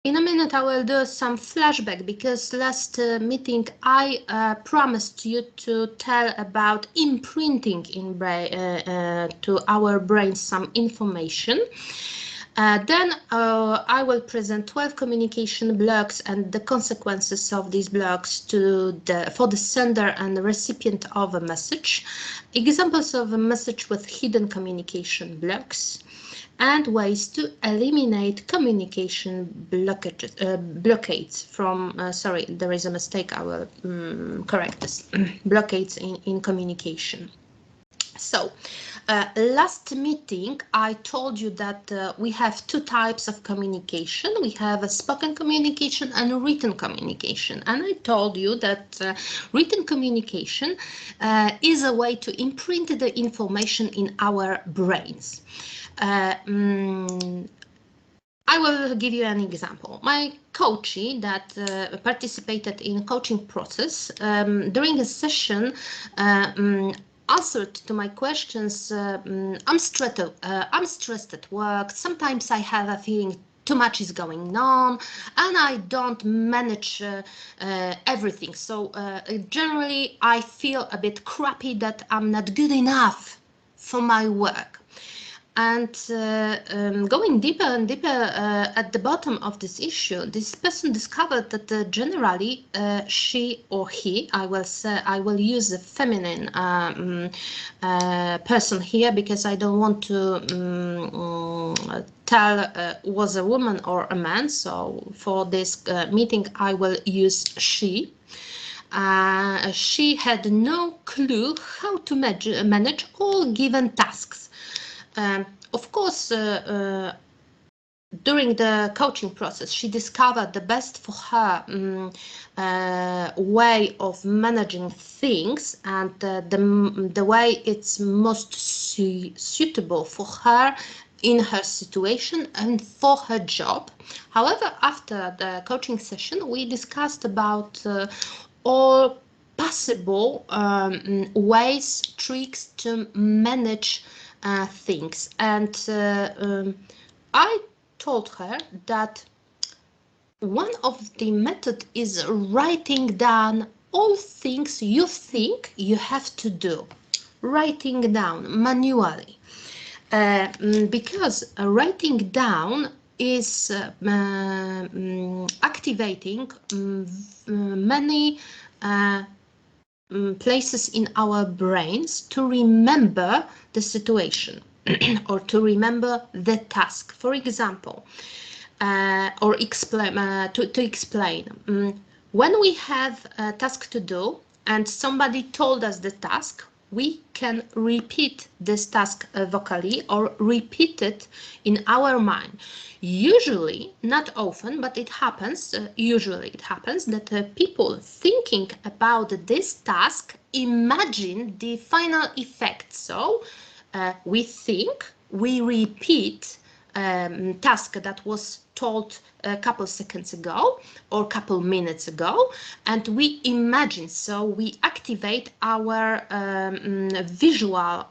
In a minute, I will do some flashback because last meeting I promised you to tell about imprinting in to our brain some information. Then I will present 12 communication blocks and the consequences of these blocks for the sender and the recipient of a message, examples of a message with hidden communication blocks, and ways to eliminate communication blockades from, sorry, there is a mistake, I will correct this, blockades in communication. So, last meeting, I told you that we have two types of communication. We have a spoken communication and a written communication. And I told you that written communication is a way to imprint the information in our brains. I will give you an example. My coachee that participated in coaching process during a session answered to my questions. I'm stressed at work. Sometimes I have a feeling too much is going on and I don't manage everything. So generally I feel a bit crappy that I'm not good enough for my work. And going deeper and deeper at the bottom of this issue, this person discovered that generally she or he, I will use the feminine person here because I don't want to tell was a woman or a man. So for this meeting, I will use she. She had no clue how to manage all given tasks. Of course, during the coaching process, she discovered the best for her way of managing things and the way it's most suitable for her in her situation and for her job. However, after the coaching session, we discussed about all possible ways, tricks to manage things, and I told her that one of the method is writing down all things you think you have to do, writing down manually, because writing down is activating many places in our brains to remember the situation or to remember the task. For example, or explain to explain. When we have a task to do and somebody told us the task, we can repeat this task vocally or repeat it in our mind. Usually, not often, but it happens, usually it happens that people thinking about this task imagine the final effect. So we think, we repeat task that was told a couple seconds ago or couple minutes ago, and we imagine, so we activate our visual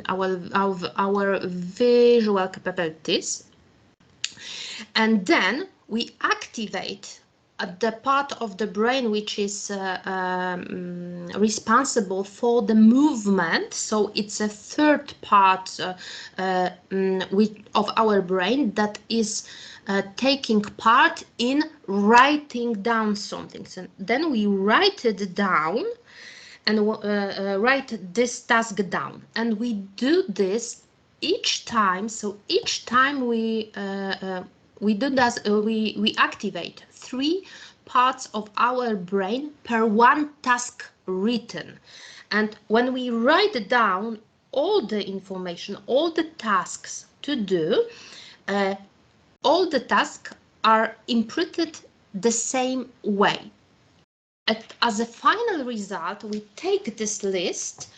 our visual capabilities, and then we activate the part of the brain which is responsible for the movement. So it's a third part of our brain that is taking part in writing down something. So then we write it down and write this task down, and we do this each time. So each time we do that, we activate 3 parts of our brain per one task written. And when we write down all the information, all the tasks to do, all the tasks are imprinted the same way. As a final result, we take this list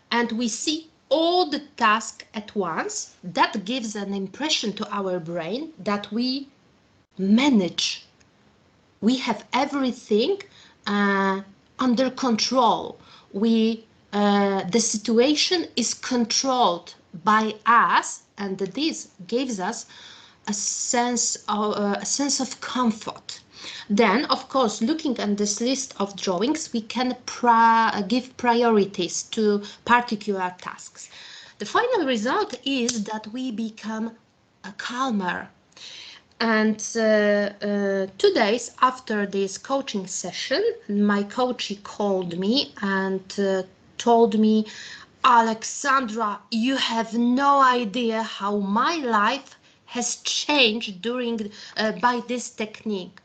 and we see all the tasks at once. That gives an impression to our brain that we manage. We have everything under control. The situation is controlled by us, and this gives us a sense of comfort. Then, of course, looking at this list of drawings, we can give priorities to particular tasks. The final result is that we become calmer. And 2 days after this coaching session, my coach called me and told me, Alexandra, you have no idea how my life has changed by this technique.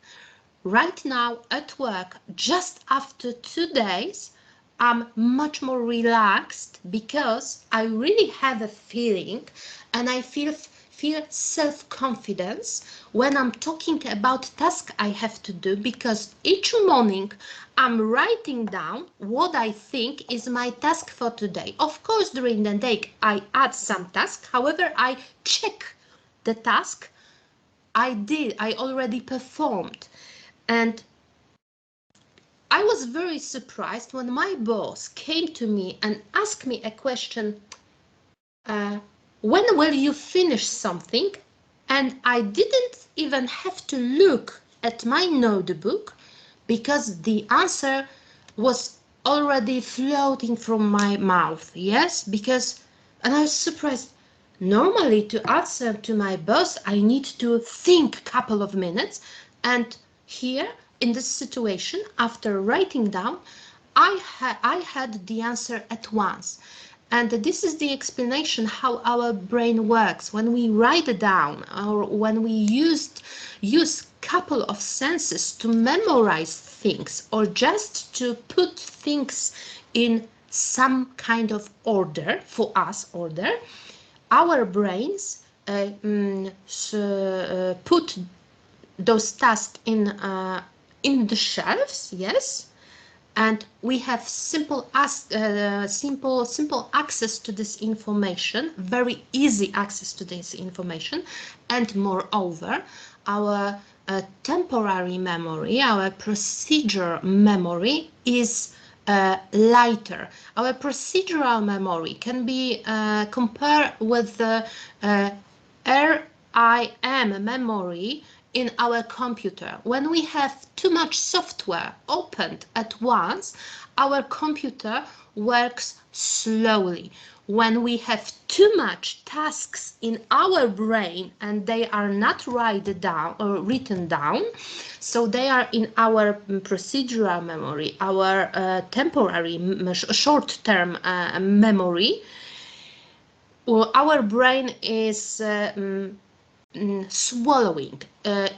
Right now at work, just after 2 days, I'm much more relaxed because I really have a feeling, and I feel self-confidence when I'm talking about tasks I have to do, because each morning I'm writing down what I think is my task for today. Of course, during the day I add some tasks, however, I check the task I already performed. And I was very surprised when my boss came to me and asked me a question, when will you finish something? And I didn't even have to look at my notebook because the answer was already floating from my mouth. Yes, and I was surprised. Normally, to answer to my boss, I need to think a couple of minutes. And here, in this situation, after writing down, I had the answer at once. And this is the explanation how our brain works. When we write it down, or when we use couple of senses to memorize things, or just to put things in some kind of order, for us order, our brains put those tasks in the shelves, yes, and we have simple access to this information, very easy access to this information, and moreover, our temporary memory, our procedure memory is lighter. Our procedural memory can be compared with the RAM memory in our computer. When we have too much software opened at once, our computer works slowly. When we have too much tasks in our brain and they are not written down, so they are in our procedural memory, our temporary short-term memory, our brain is swallowing,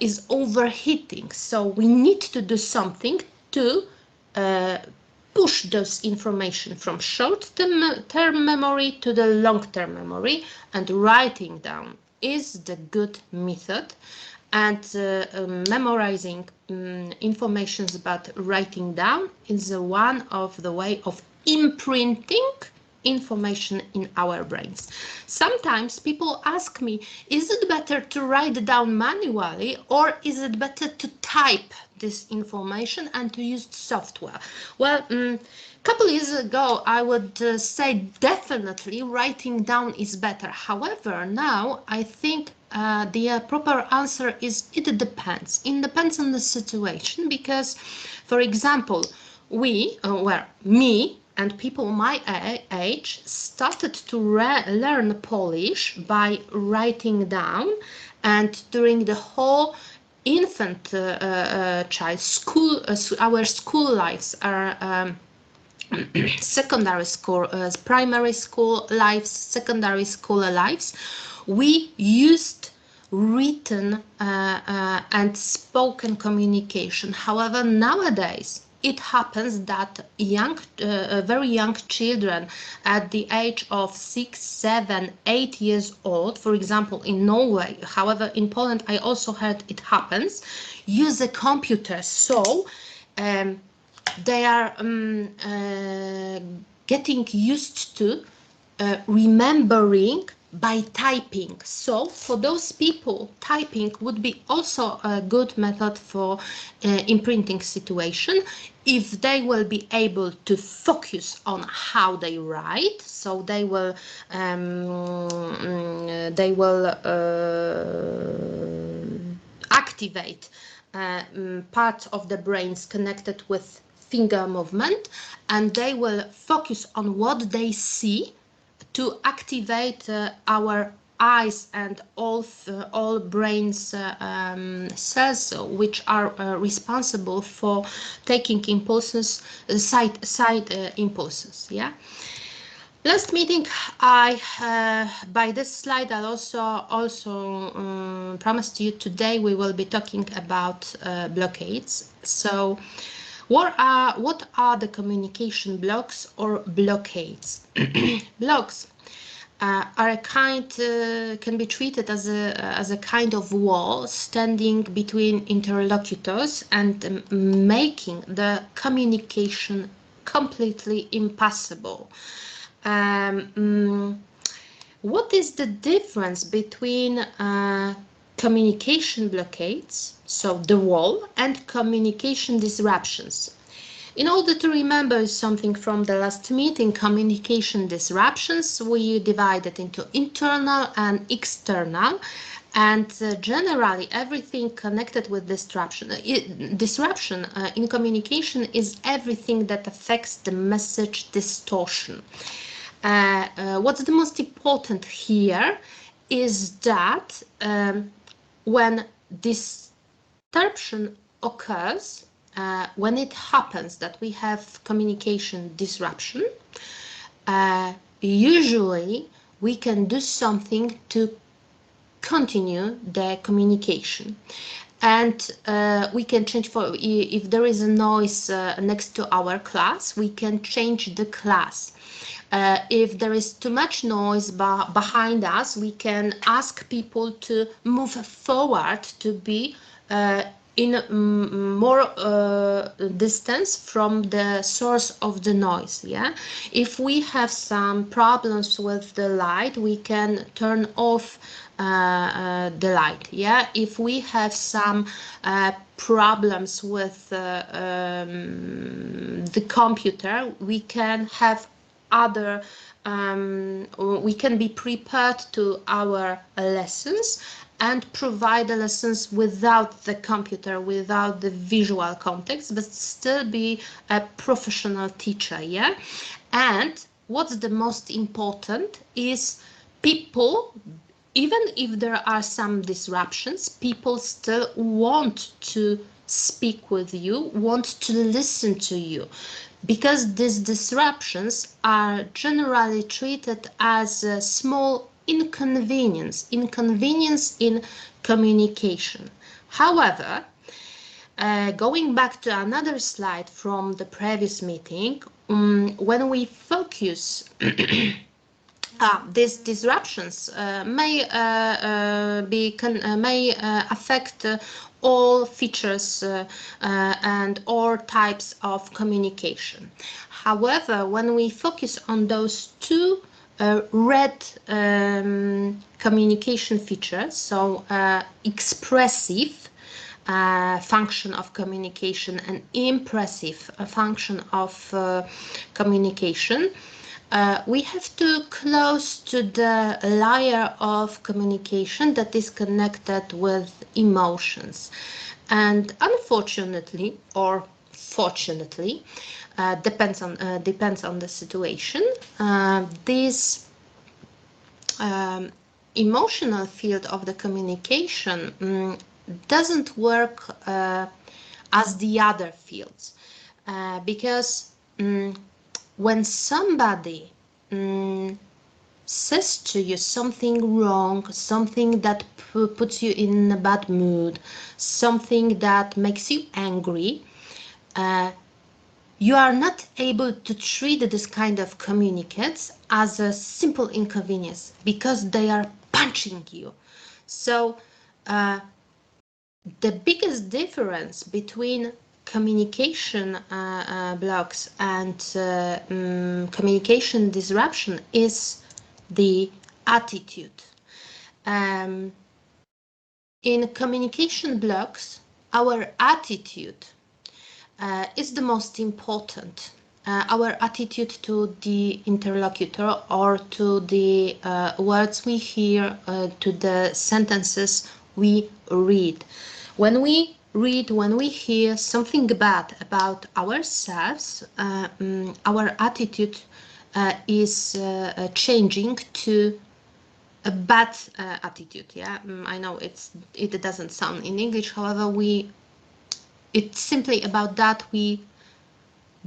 is overheating. So we need to do something to push those information from short-term memory to the long-term memory, and writing down is the good method. And memorizing information about writing down is one of the way of imprinting information in our brains. Sometimes people ask me, is it better to write down manually, or is it better to type this information and to use software? Well, a couple years ago, I would say definitely writing down is better. However, now I think the proper answer is it depends. It depends on the situation, because, for example, me and people my age started to learn Polish by writing down, and during the whole infant child school, our school lives are secondary school, primary school lives, secondary school lives, we used written and spoken communication. However, nowadays it happens that very young children at the age of 6, 7, 8 years old, for example, in Norway, however, in Poland, I also heard it happens, use a computer. So they are getting used to remembering by typing. So for those people, typing would be also a good method for imprinting situation if they will be able to focus on how they write. So they will activate part of the brains connected with finger movement, and they will focus on what they see to activate our eyes and all brains cells which are responsible for taking impulses, sight impulses. Yeah. Last meeting, by this slide, I also promised you today we will be talking about blockades. So, what are the communication blocks or blockades? Blocks are a kind can be treated as a kind of wall standing between interlocutors and making the communication completely impossible. What is the difference between communication blockades, so the wall, and communication disruptions? In order to remember something from the last meeting, communication disruptions, we divided into internal and external, and generally everything connected with disruption. Disruption in communication is everything that affects the message distortion. What's the most important here is that when disruption occurs, when it happens that we have communication disruption, usually we can do something to continue the communication. And we can change, for if there is a noise next to our class, we can change the class. If there is too much noise behind us, we can ask people to move forward to be in more distance from the source of the noise. Yeah, if we have some problems with the light, we can turn off the light. Yeah, if we have some problems with the computer, we can have other we can be prepared to our lessons and provide the lessons without the computer, without the visual context, but still be a professional teacher. Yeah. And what's the most important is people, even if there are some disruptions, people still want to speak with you, want to listen to you, because these disruptions are generally treated as a small inconvenience in communication. However, going back to another slide from the previous meeting, when we focus these disruptions may affect all features and all types of communication. However, when we focus on those two red communication features, so expressive function of communication and impressive function of communication, we have to close to the layer of communication that is connected with emotions. And unfortunately, or fortunately, depends on the situation, this emotional field of the communication doesn't work as the other fields, because when somebody says to you something wrong, something that puts you in a bad mood, something that makes you angry, you are not able to treat this kind of communicates as a simple inconvenience, because they are punching you. So the biggest difference between communication blocks and communication disruption is the attitude. In communication blocks, our attitude is the most important. Our attitude to the interlocutor or to the words we hear, to the sentences we read. When we read, when we hear something bad about ourselves, our attitude is changing to a bad attitude. Yeah, I know it doesn't sound in English. However, it's simply about that. We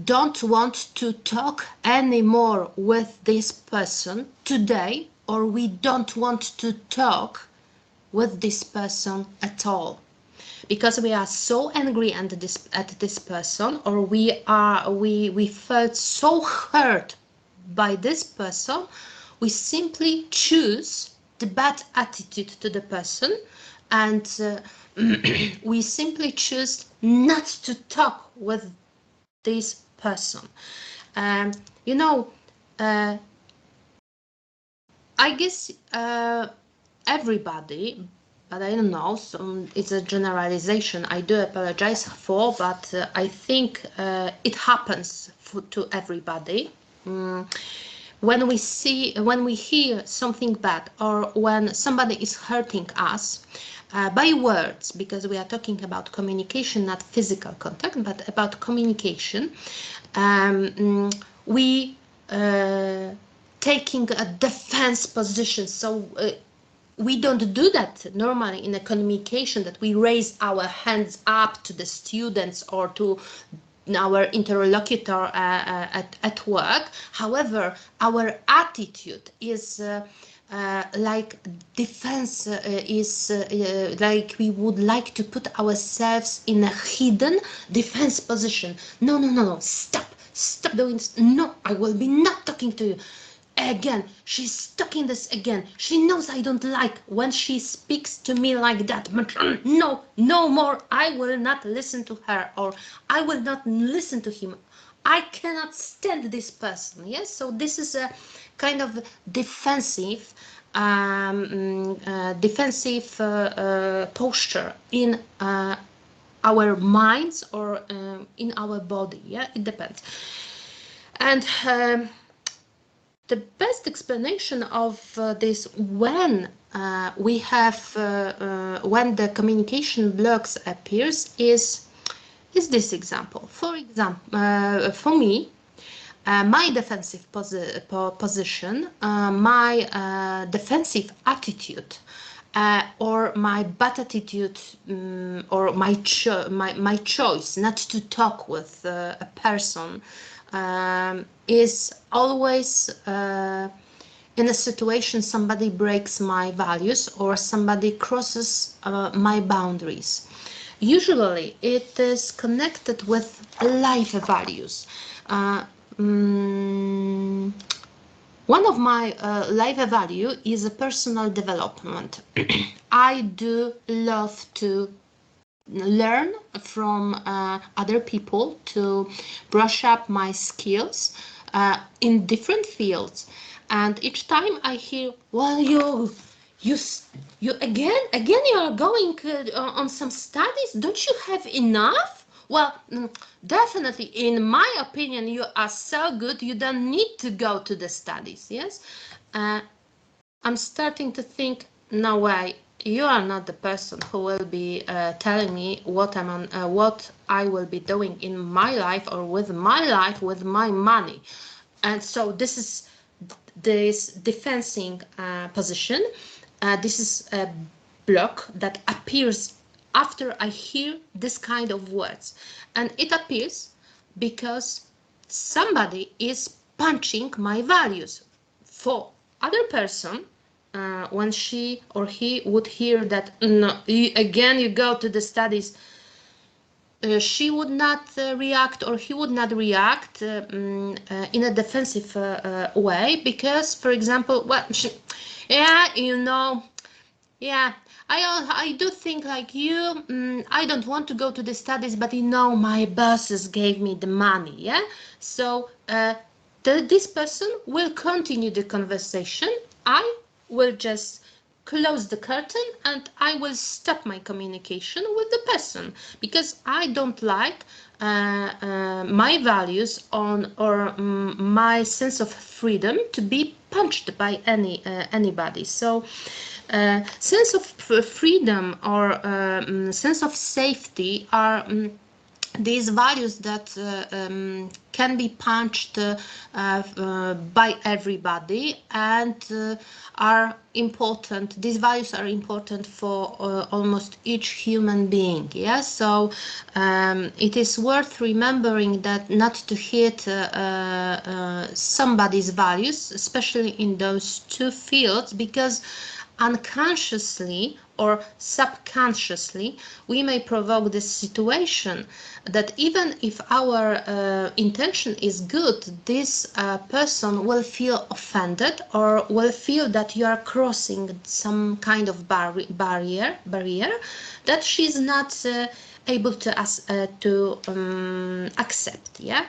don't want to talk anymore with this person today, or we don't want to talk with this person at all, because we are so angry at this person, or we felt so hurt by this person. We simply choose the bad attitude to the person, and we simply choose not to talk with this person. You know, I guess everybody, but I don't know, so it's a generalization. I do apologize for, but I think it happens to everybody. When we hear something bad, or when somebody is hurting us by words, because we are talking about communication, not physical contact, but about communication, we taking a defense position. So we don't do that normally in a communication, that we raise our hands up to the students or to our interlocutor at work. However, our attitude is like defense, is like we would like to put ourselves in a hidden defense position. No, no, no, no, stop doing this. No, I will be not talking to you again. She's talking this again. She knows I don't like when she speaks to me like that. But no, no more. I will not listen to her, or I will not listen to him. I cannot stand this person. Yes, so this is a kind of defensive posture in our minds, or in our body. Yeah, it depends. And the best explanation of this, when we have when the communication blocks appears, is this example. For example, for me, my defensive position, my defensive attitude, or my bad attitude, or my choice not to talk with a person, is always in a situation somebody breaks my values, or somebody crosses my boundaries. Usually it is connected with life values. One of my life value is a personal development. I do love to learn from other people, to brush up my skills in different fields. And each time I hear, well, you again you are going on some studies, don't you have enough? Well, definitely, in my opinion, you are so good, you don't need to go to the studies. Yes, I'm starting to think, no way, you are not the person who will be telling me what what I will be doing in my life, or with my money. And so this is this defending position. This is a block that appears after I hear this kind of words, and it appears because somebody is punching my values. For other person, when she or he would hear that, no, again you go to the studies, she would not react, or he would not react in a defensive way, because, for example, well, yeah, you know, yeah, I do think like you. I don't want to go to the studies, but you know, my bosses gave me the money. Yeah, so this person will continue the conversation. I will just close the curtain and I will stop my communication with the person, because I don't like my values or my sense of freedom to be punched by anybody. So sense of freedom or sense of safety are these values that can be punched by everybody, and are important. These values are important for almost each human being. Yeah, so it is worth remembering that not to hit somebody's values, especially in those two fields, because unconsciously or subconsciously we may provoke this situation that even if our intention is good, this person will feel offended or will feel that you are crossing some kind of barrier that she's not able to accept. Yeah.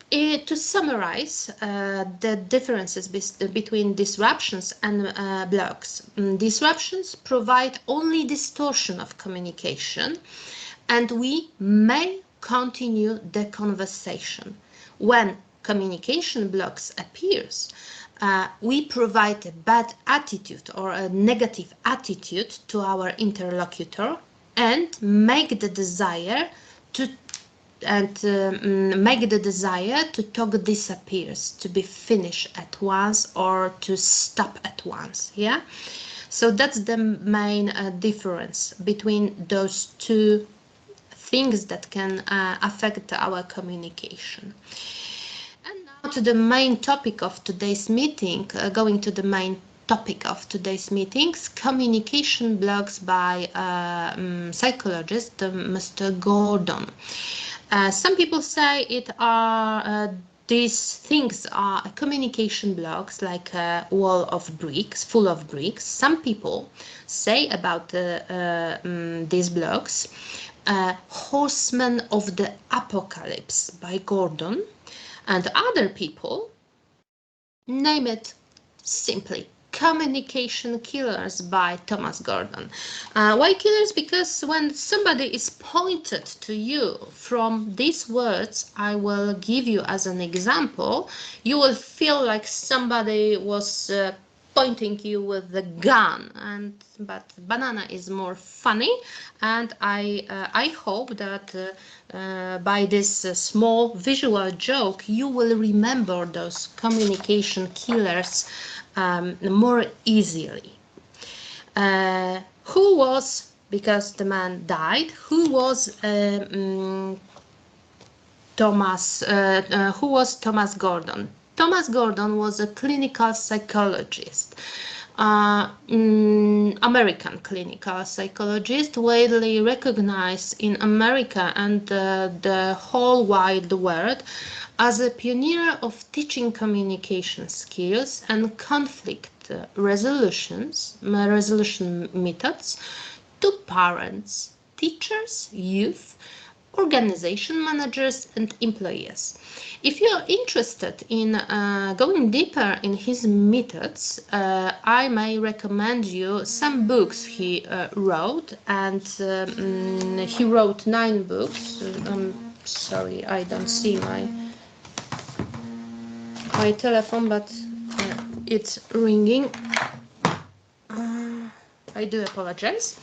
To summarize the differences between disruptions and blocks. Disruptions provide only distortion of communication, and we may continue the conversation. When communication blocks appears, we provide a bad attitude or a negative attitude to our interlocutor and make the desire to talk disappears, to be finished at once or to stop at once. Yeah, so that's the main difference between those two things that can affect our communication. And now to the main topic of today's meeting, going to the main topic of today's meetings, communication blocks by psychologist Mr. Gordon. Some people say it are these things are communication blocks, like a wall of bricks, full of bricks. Some people say about these blocks, Horsemen of the Apocalypse by Gordon, and other people name it simply Communication Killers by Thomas Gordon. Why killers? Because when somebody is pointed to you from these words I will give you as an example, you will feel like somebody was pointing you with the gun. But banana is more funny, and I hope that by this small visual joke you will remember those communication killers more easily. Who was, because the man died, who was Thomas Gordon? Thomas Gordon was a clinical psychologist, American clinical psychologist, widely recognized in America and the whole wide world as a pioneer of teaching communication skills and conflict resolution methods to parents, teachers, youth, organization managers, and employees. If you're interested in going deeper in his methods, I may recommend you some books he wrote, and he wrote 9 books. Sorry, I don't see my telephone, but it's ringing. I do apologize.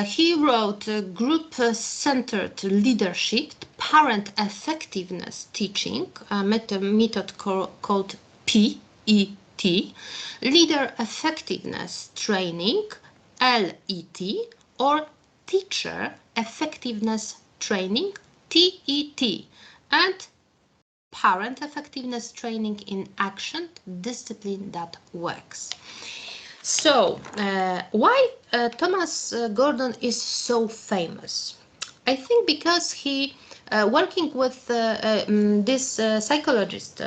He wrote group-centered leadership, parent effectiveness teaching, a method called PET, leader effectiveness training, LET, or teacher effectiveness training, TET, and parent effectiveness training in action, discipline that works. So, why Thomas Gordon is so famous? I think because he, working with this psychologist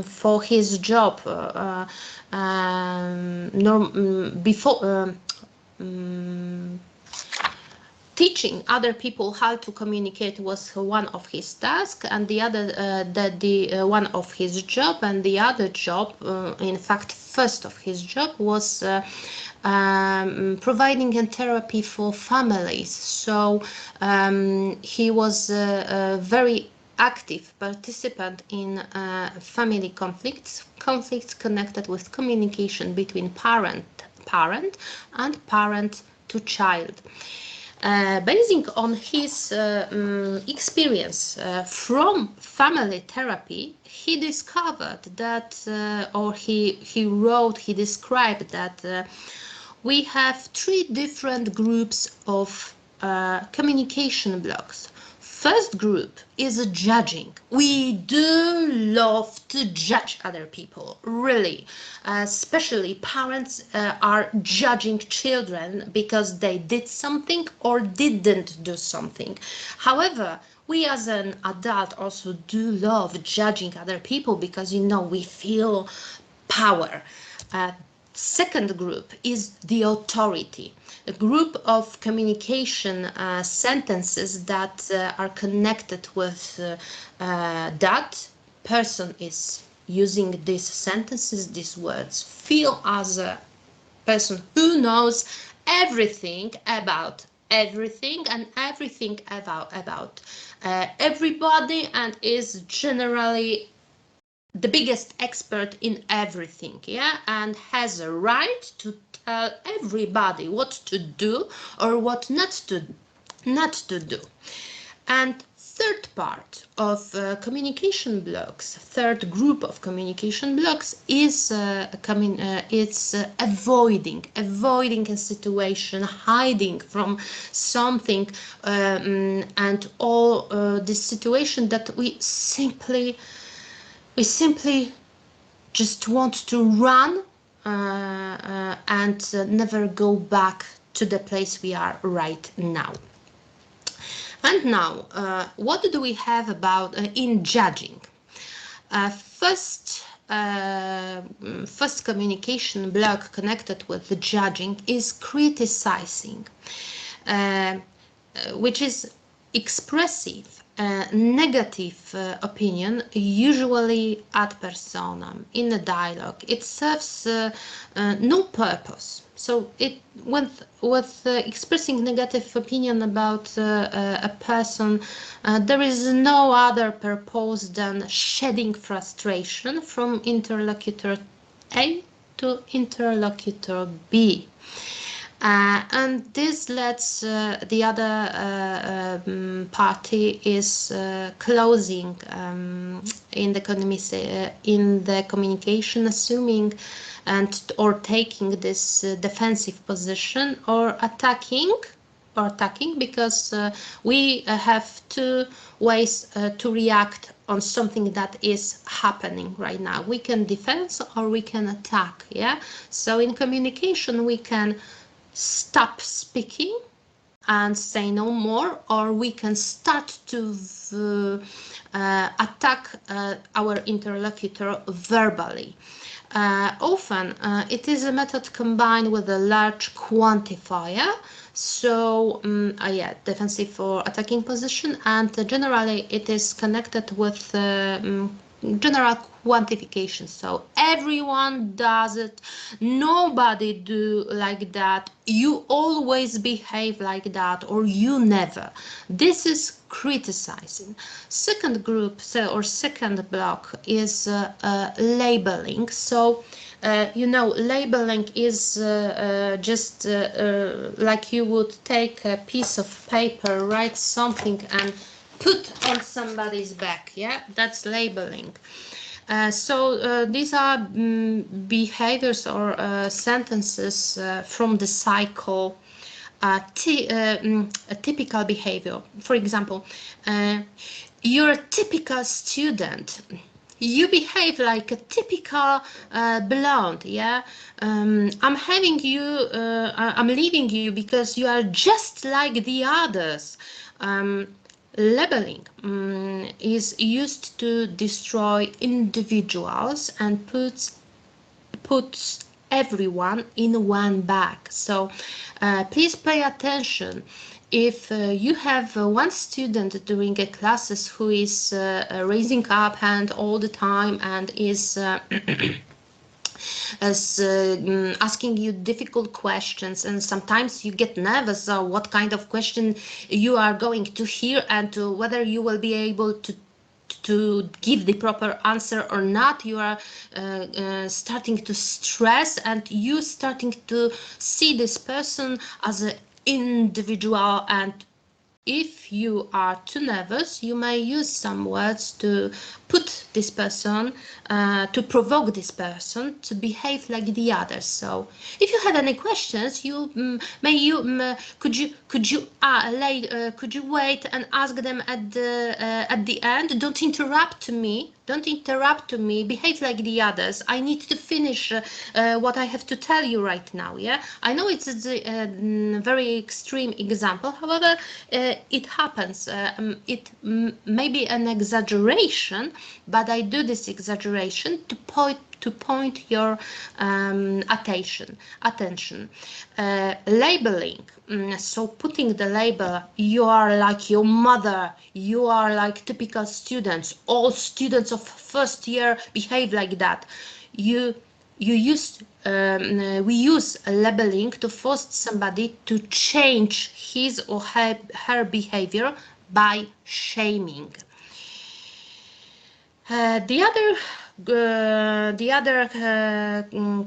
for his job teaching other people how to communicate was one of his tasks, and the other one of his job, and the other job, in fact first of his job, was providing a therapy for families. So he was a very active participant in family conflicts connected with communication between parent and parent to child. Basing on his experience from family therapy, he discovered that, or he described that we have 3 different groups of communication blocks. First group is judging. We do love to judge other people, really. Especially parents are judging children because they did something or didn't do something. However, we as an adult also do love judging other people because, you know, we feel power. Second group is the authority, a group of communication sentences that are connected with that person is using these sentences, these words, feel as a person who knows everything about everything and everything about everybody, and is generally the biggest expert in everything, yeah, and has a right to tell everybody what to do or what not to do. And third part of communication blocks, third group of communication blocks is avoiding a situation, hiding from something, and all this situation that we simply just want to run and never go back to the place we are right now. And now, what do we have about in judging? First communication block connected with the judging is criticizing, which is expressive negative opinion, usually ad personam, in a dialogue. It serves no purpose. So it with expressing negative opinion about a person, there is no other purpose than shedding frustration from interlocutor A to interlocutor B. And this lets the other party is closing in the communication, assuming or taking this defensive position, or attacking, because we have 2 ways to react on something that is happening right now. We can defend or we can attack, yeah? So in communication we can stop speaking and say no more, or we can start to attack our interlocutor verbally. Often it is a method combined with a large quantifier, so yeah, defensive or attacking position, and generally it is connected with general quantification. So everyone does it, nobody do like that, you always behave like that, or you never. This is criticizing. Second group, or second block, is labeling. So you know, labeling is just like you would take a piece of paper, write something and put on somebody's back, yeah, that's labeling. So these are behaviors or sentences from the cycle, a typical behavior. For example, you're a typical student. You behave like a typical blonde, yeah. I'm having you, I'm leaving you because you are just like the others. Labeling is used to destroy individuals and puts everyone in one bag. So please pay attention. if you have one student during a classes who is raising up hand all the time and is asking you difficult questions, and sometimes you get nervous what kind of question you are going to hear and whether you will be able to give the proper answer or not. You are starting to stress, and you starting to see this person as an individual, and if you are too nervous, you may use some words to put this person, to provoke this person to behave like the others. So, if you have any questions, you could you wait and ask them at the end. Don't interrupt me. Don't interrupt me. Behave like the others. I need to finish what I have to tell you right now. Yeah, I know it's a very extreme example. However, it happens. It may be an exaggeration, but I do this exaggeration to point your attention. Labeling. So putting the label, you are like your mother, you are like typical students, all students of first year behave like that. We use labeling to force somebody to change his or her behavior by shaming. The other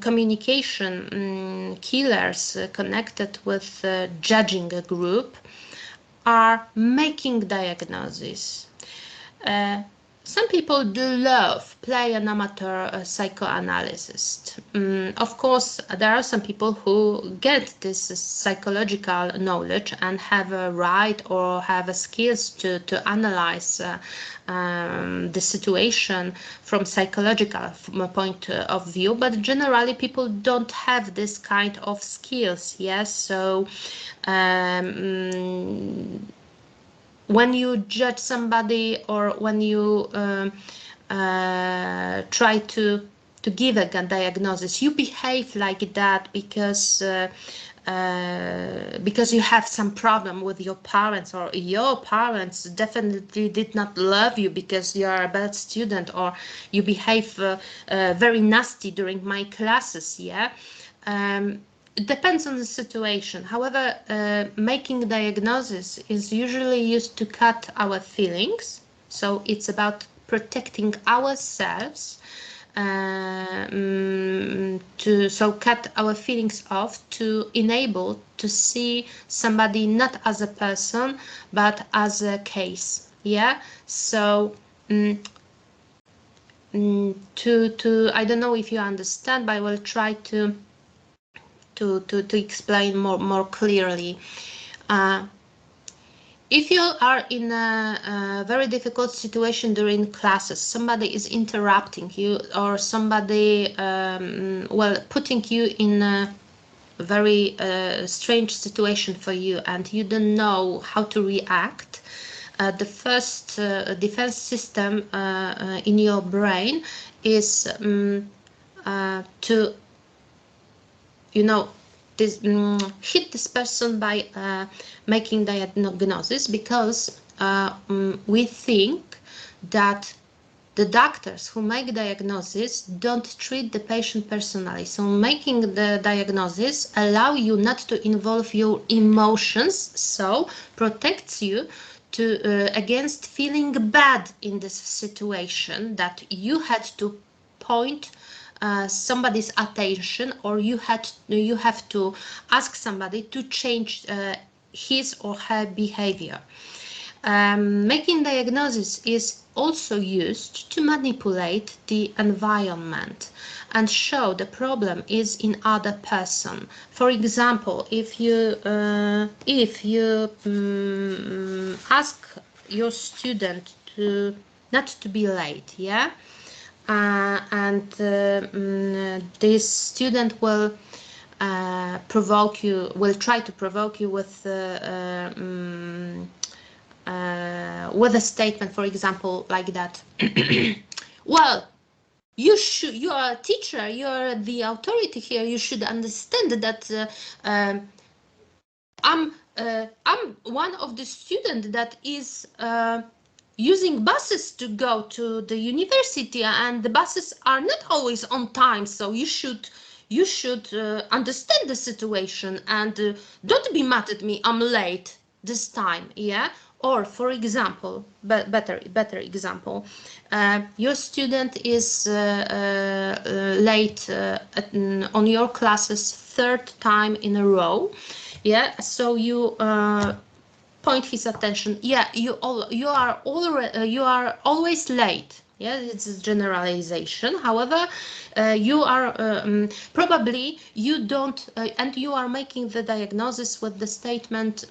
communication killers connected with judging a group are making diagnosis. Some people do love play an amateur psychoanalyst. Of course, there are some people who get this psychological knowledge and have a right or have a skills to analyze the situation from psychological point of view, but generally people don't have this kind of skills. Yes, so when you judge somebody or when you try to give a diagnosis, you behave like that because you have some problem with your parents, or your parents definitely did not love you because you are a bad student, or you behave very nasty during my classes. Yeah. It depends on the situation. However, making diagnosis is usually used to cut our feelings. So it's about protecting ourselves, to cut our feelings off, to enable to see somebody not as a person but as a case. Yeah. So I don't know if you understand, but I will try to explain more clearly. If you are in a very difficult situation during classes, somebody is interrupting you, or somebody putting you in a very strange situation for you, and you don't know how to react, the first defense system in your brain is to hit this person by making diagnosis, because we think that the doctors who make diagnosis don't treat the patient personally. So making the diagnosis allow you not to involve your emotions, so protects you against feeling bad in this situation, that you had to point somebody's attention, or you have to ask somebody to change his or her behavior. Making diagnosis is also used to manipulate the environment and show the problem is in other person. For example, if you ask your student to not to be late, yeah, and this student will try to provoke you with a statement, for example, like that. Well, you are a teacher, you are the authority here, you should understand that I'm one of the students that is using buses to go to the university, and the buses are not always on time. So you should understand the situation and don't be mad at me. I'm late this time, yeah. Or for example, better example, your student is late on your classes third time in a row, yeah. So you point his attention. Yeah, you are always late. Yeah, it's a generalization. However, you are probably you don't, and you are making the diagnosis with the statement,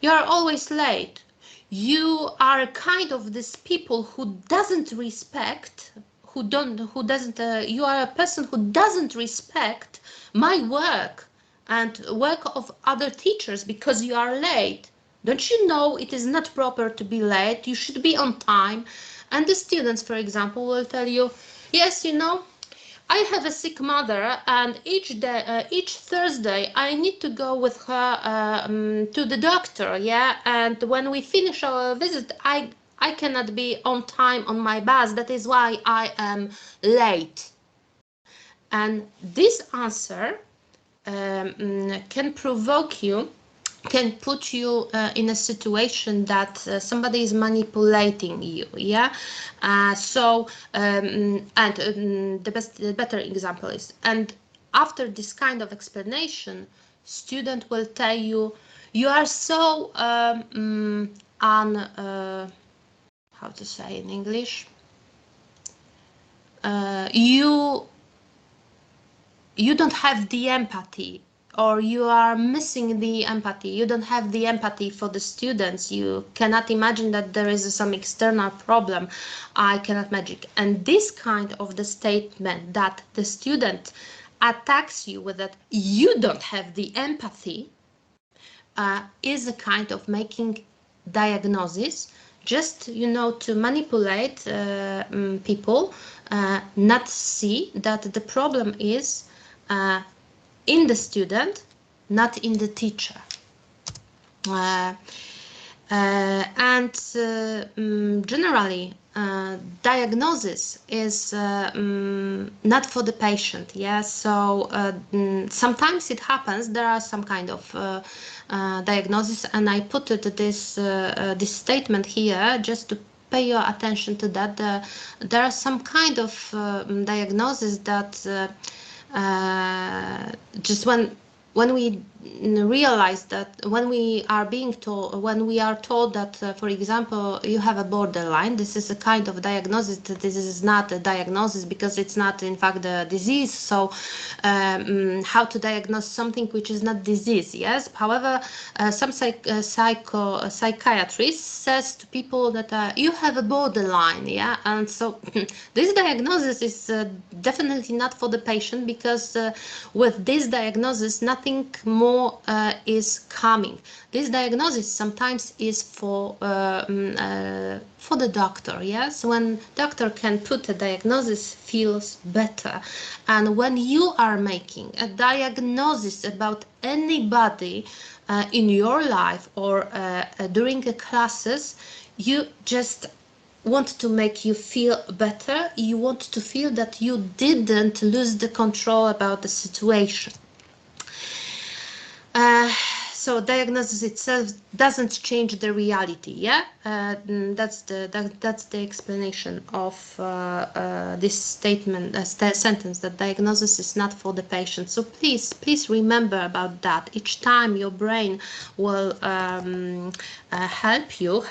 you are always late. You are kind of this people who doesn't respect, who doesn't. You are a person who doesn't respect my work and work of other teachers because you are late. Don't you know it is not proper to be late? You should be on time. And the students, for example, will tell you, yes, you know, I have a sick mother, and each Thursday, I need to go with her to the doctor. Yeah, and when we finish our visit, I cannot be on time on my bus. That is why I am late. And this answer can provoke you, can put you in a situation that somebody is manipulating you, yeah. The better example is, and after this kind of explanation, student will tell you, you are so how to say in English, you don't have the empathy, or you are missing the empathy. You don't have the empathy for the students. You cannot imagine that there is some external problem. I cannot magic. And this kind of the statement that the student attacks you with, that you don't have the empathy, is a kind of making diagnosis, just, you know, to manipulate people, not see that the problem is in the student, not in the teacher. Generally, diagnosis is not for the patient. Yeah, so sometimes it happens. There are some kind of diagnosis, and I put this statement here just to pay your attention to that. There are some kind of diagnosis that just when we realize that, when we are told that, for example, you have a borderline, this is a kind of diagnosis. This is not a diagnosis because it's not in fact a disease. So how to diagnose something which is not disease? Yes. However, some psychiatrist says to people that you have a borderline. Yeah. And so this diagnosis is definitely not for the patient, because with this diagnosis nothing more is coming. This diagnosis sometimes is for the doctor. Yes, when doctor can put a diagnosis, feels better. And when you are making a diagnosis about anybody in your life or during the classes, you just want to make you feel better. You want to feel that you didn't lose the control about the situation. So diagnosis itself doesn't change the reality. Yeah, that's the explanation of this statement, sentence, that diagnosis is not for the patient. So please remember about that. Each time your brain will help you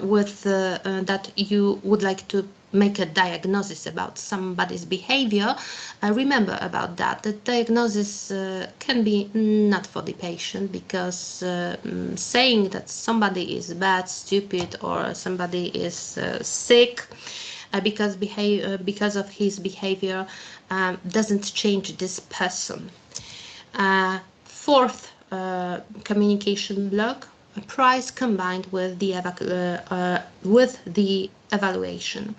with that you would like to make a diagnosis about somebody's behavior, remember about that. The diagnosis can be not for the patient, because saying that somebody is bad, stupid, or somebody is sick because of his behavior doesn't change this person. Fourth communication block: price combined with the evaluation.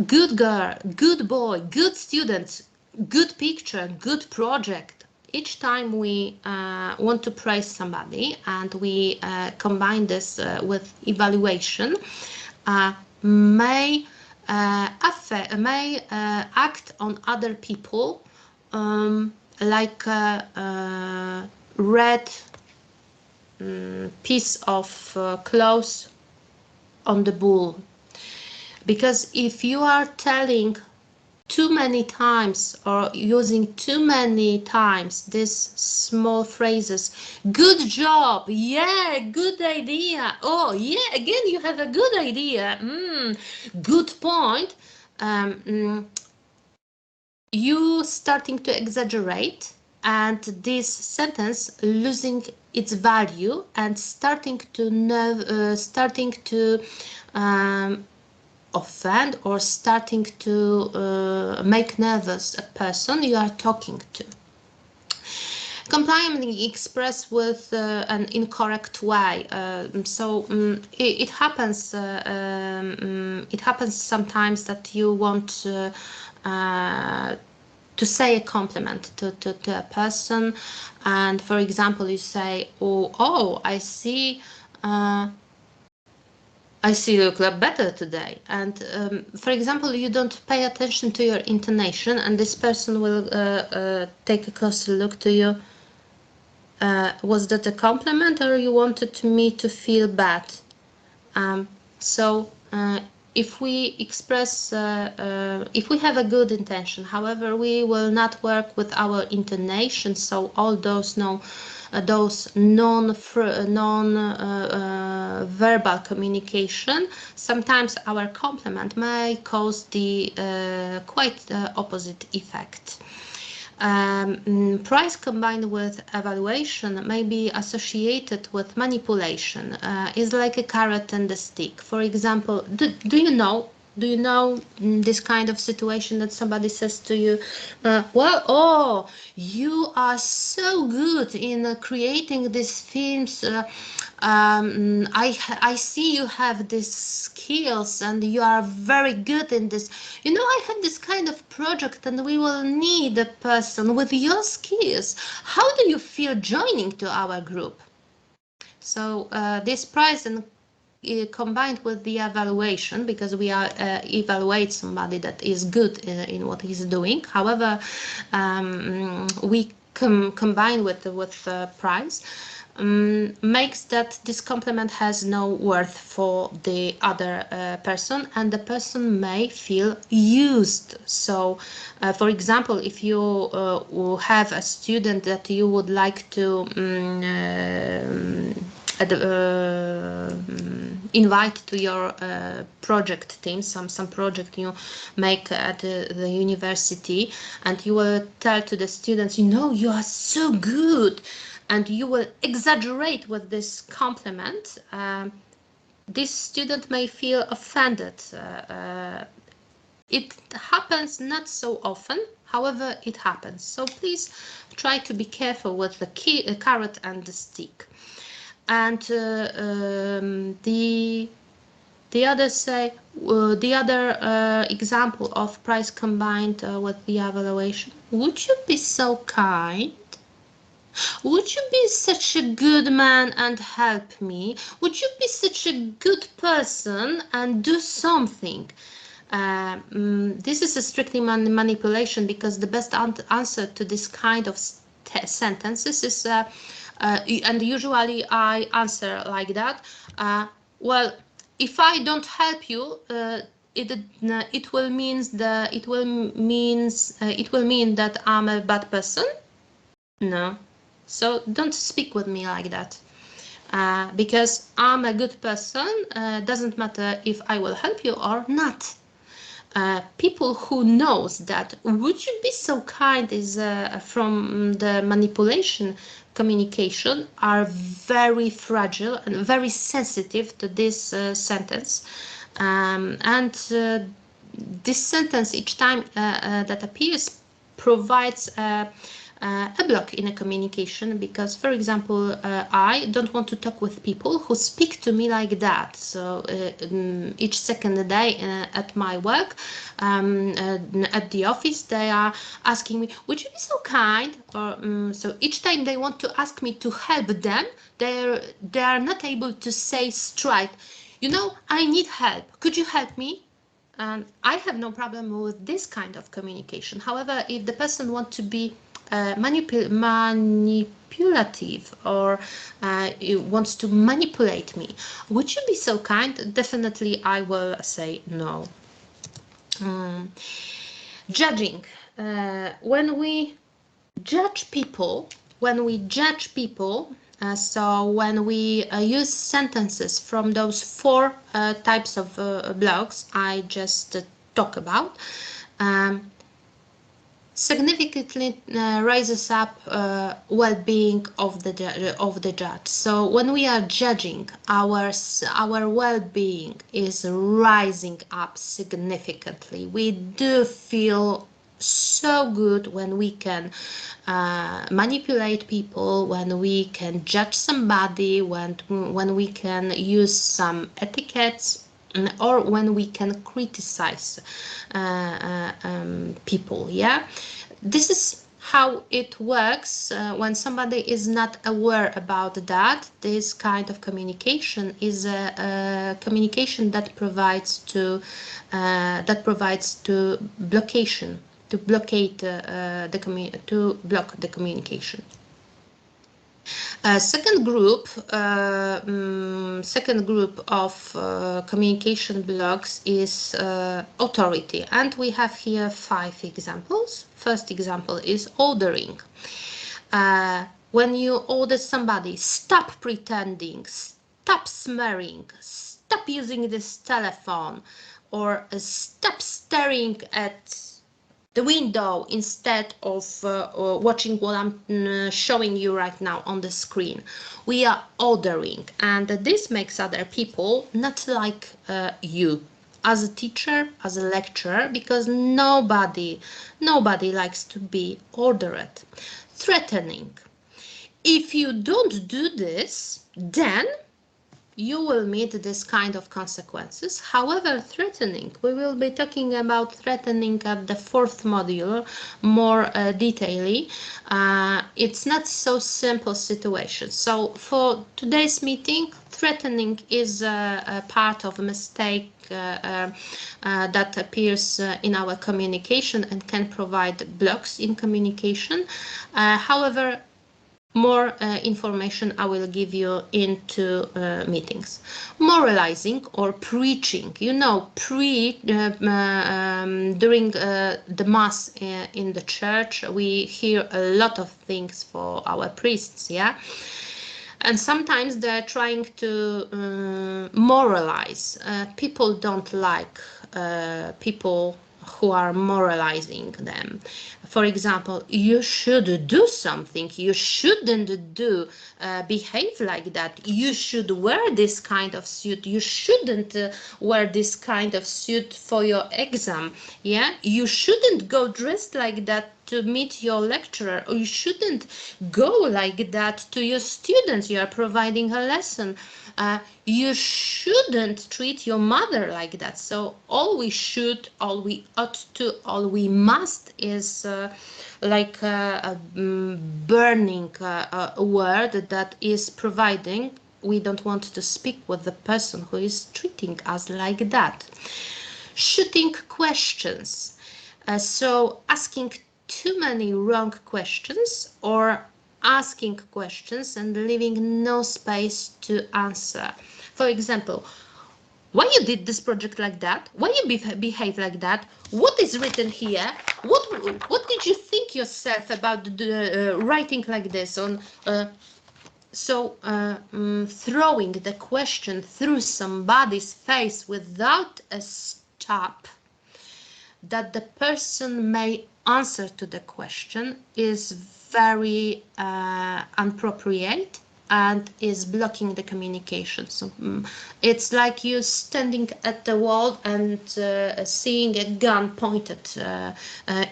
Good girl, good boy, good students, good picture, good project. each time we want to praise somebody and we combine this with evaluation, may act on other people like a red piece of cloth on the bull. Because if you are telling too many times or using too many times these small phrases, good job, yeah, good idea, oh yeah, again you have a good idea, good point, you starting to exaggerate, and this sentence losing its value and starting to offend or starting to make nervous a person you are talking to. Complaining expressed with an incorrect way. It happens. It happens sometimes that you want to say a compliment to a person, and for example, you say, "Oh, I see." I see you look better today. And for example, you don't pay attention to your intonation, and this person will take a closer look to you. Was that a compliment, or you wanted me to feel bad? If we express, if we have a good intention, however, we will not work with our intonation. So all those non-verbal communication, sometimes our compliment may cause the quite opposite effect. Price combined with evaluation may be associated with manipulation. It's like a carrot and a stick. For example, do you know this kind of situation that somebody says to you, well, you are so good in creating these films. I see you have these skills and you are very good in this. You know, I have this kind of project and we will need a person with your skills. How do you feel joining to our group? So this price and combined with the evaluation, because we are evaluate somebody that is good in what he's doing. However, we combine with price, makes that this compliment has no worth for the other person, and the person may feel used. So for example, if you have a student that you would like to invite to your project team, some project you make at the university, and you will tell to the students, you know, you are so good, and you will exaggerate with this compliment, this student may feel offended. It happens not so often, however, it happens. So please try to be careful with the carrot and the stick. And the other example of price combined with the evaluation. Would you be so kind? Would you be such a good man and help me? Would you be such a good person and do something? This is a strictly manipulation, because the best answer to this kind of sentences is, and usually I answer like that. Well, if I don't help you, it will mean that I'm a bad person. No. So don't speak with me like that, because I'm a good person. Doesn't matter if I will help you or not. People who knows that would you be so kind is from the manipulation communication are very fragile and very sensitive to this sentence. And this sentence, each time that appears, provides a block in a communication, because, for example, I don't want to talk with people who speak to me like that. So each second day at my work, at the office, they are asking me, would you be so kind? Or so each time they want to ask me to help them, they are not able to say straight, you know, I need help. Could you help me? I have no problem with this kind of communication. However, if the person wants to be manipulative, or wants to manipulate me, would you be so kind? Definitely, I will say no. Judging. When we judge people, so when we use sentences from those four types of blocks I just talked about, significantly raises up well-being of the judge. So when we are judging, our well-being is rising up significantly. We do feel so good when we can manipulate people, when we can judge somebody, when we can use some etiquettes, or when we can criticize people. Yeah, this is how it works when somebody is not aware about that. This kind of communication is a communication that provides to blockade to block the communication. Second group of communication blocks is authority, and we have here 5 examples. First example is ordering. When you order somebody, stop pretending, stop smearing, stop using this telephone, or stop staring at the window instead of watching what I'm showing you right now on the screen. We are ordering, and this makes other people not like you as a teacher, as a lecturer, because nobody likes to be ordered. Threatening. If you don't do this, then you will meet this kind of consequences. However, threatening, we will be talking about threatening at the 4th module more detailedly. It's not so simple situation. So for today's meeting, threatening is a part of a mistake that appears in our communication and can provide blocks in communication. However, more information I will give you into meetings. Moralizing or preaching. You know, during the Mass in the church, we hear a lot of things for our priests, yeah? And sometimes they're trying to moralize. People don't like people who are moralizing them. For example, you should do something, you shouldn't behave like that, you should wear this kind of suit, you shouldn't wear this kind of suit for your exam, yeah, you shouldn't go dressed like that to meet your lecturer, or you shouldn't go like that to your students you are providing a lesson. You shouldn't treat your mother like that. So all we should, all we ought to, all we must is like a burning word that is providing. We don't want to speak with the person who is treating us like that. Shooting questions. So asking too many wrong questions, or asking questions and leaving no space to answer. For example, why you did this project like that? Why you behave like that? What is written here? What did you think yourself about the writing like this? Throwing the question through somebody's face without a stop, that the person may answer to the question, is very inappropriate and is blocking the communication. So it's like you standing at the wall and seeing a gun pointed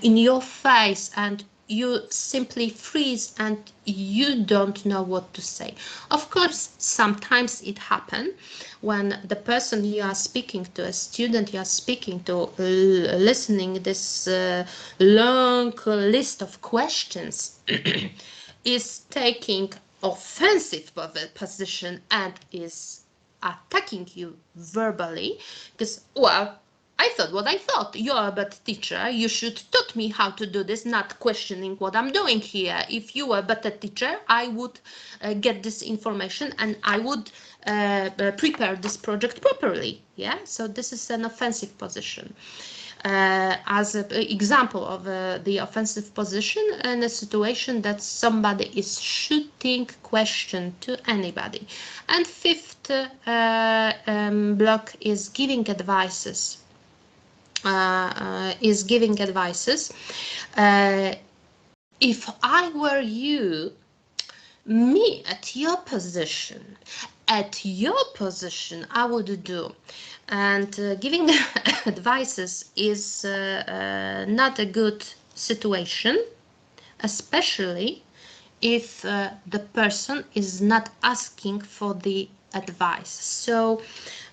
in your face, and you simply freeze and you don't know what to say. Of course, sometimes it happens when the person you are speaking to, a student you are speaking to, listening this long list of questions is taking offensive position and is attacking you verbally, because, well, I thought what I thought. You're a bad teacher. You should taught me how to do this, not questioning what I'm doing here. If you were a better teacher, I would get this information and I would prepare this project properly. Yeah, so this is an offensive position. As an example of the offensive position in a situation that somebody is shooting question to anybody. And fifth block is giving advices. If I were you, me at your position, I would do. And giving advices is not a good situation, especially if the person is not asking for the advice. So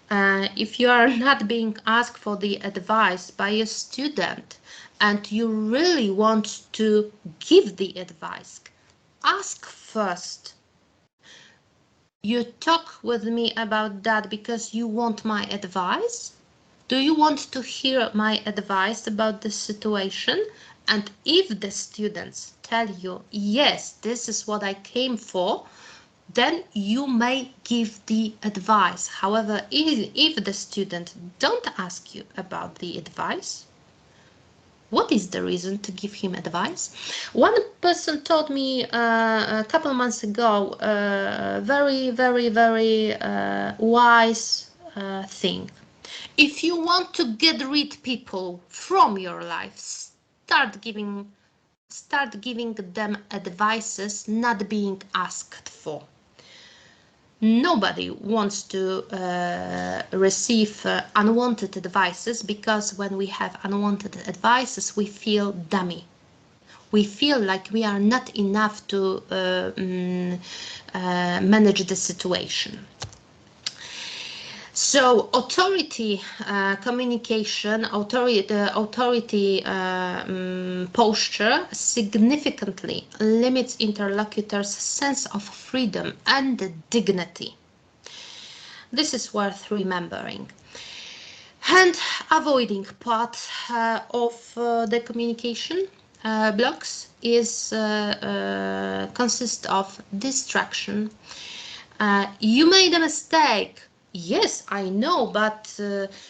if you are not being asked for the advice by a student and you really want to give the advice, ask first. You talk with me about that because you want my advice? Do you want to hear my advice about the situation? And if the students tell you, yes, this is what I came for, then you may give the advice. However, if the student don't ask you about the advice, what is the reason to give him advice? One person told me a couple months ago very, very, very wise thing. If you want to get rid people from your life, start giving them advices not being asked for. Nobody wants to receive unwanted advices, because when we have unwanted advices, we feel dummy. We feel like we are not enough to manage the situation. So authority communication, authority posture significantly limits interlocutors' sense of freedom and dignity. This is worth remembering. And avoiding part of the communication blocks is consists of distraction. You made a mistake. Yes, I know, but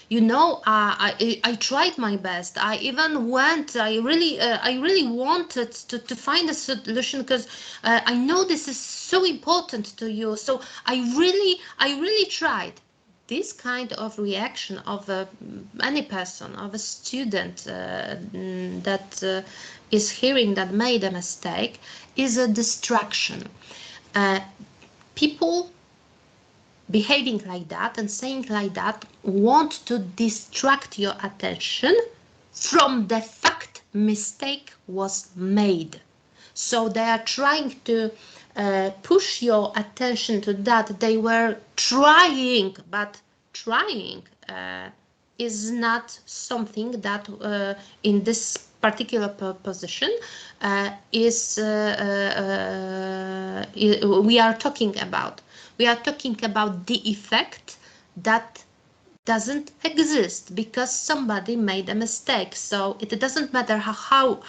you know, I tried my best. I even went. I really wanted to find a solution, because I know this is so important to you. So I really tried. This kind of reaction of any person, of a student that is hearing that made a mistake, is a distraction. People behaving like that and saying like that want to distract your attention from the fact mistake was made. So they are trying to push your attention to that. They were trying, but trying is not something that in this particular position we are talking about. We are talking about the effect that doesn't exist because somebody made a mistake. So it doesn't matter how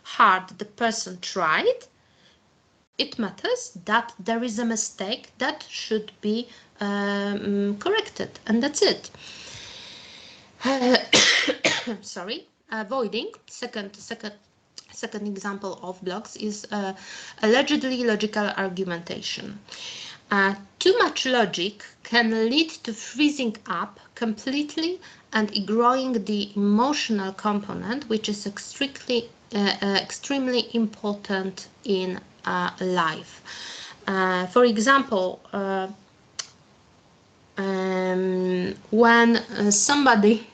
hard the person tried. It matters that there is a mistake that should be corrected, and that's it. Sorry. Avoiding second example of blocks is allegedly logical argumentation. Too much logic can lead to freezing up completely and ignoring the emotional component, which is extremely important in life. For example, when somebody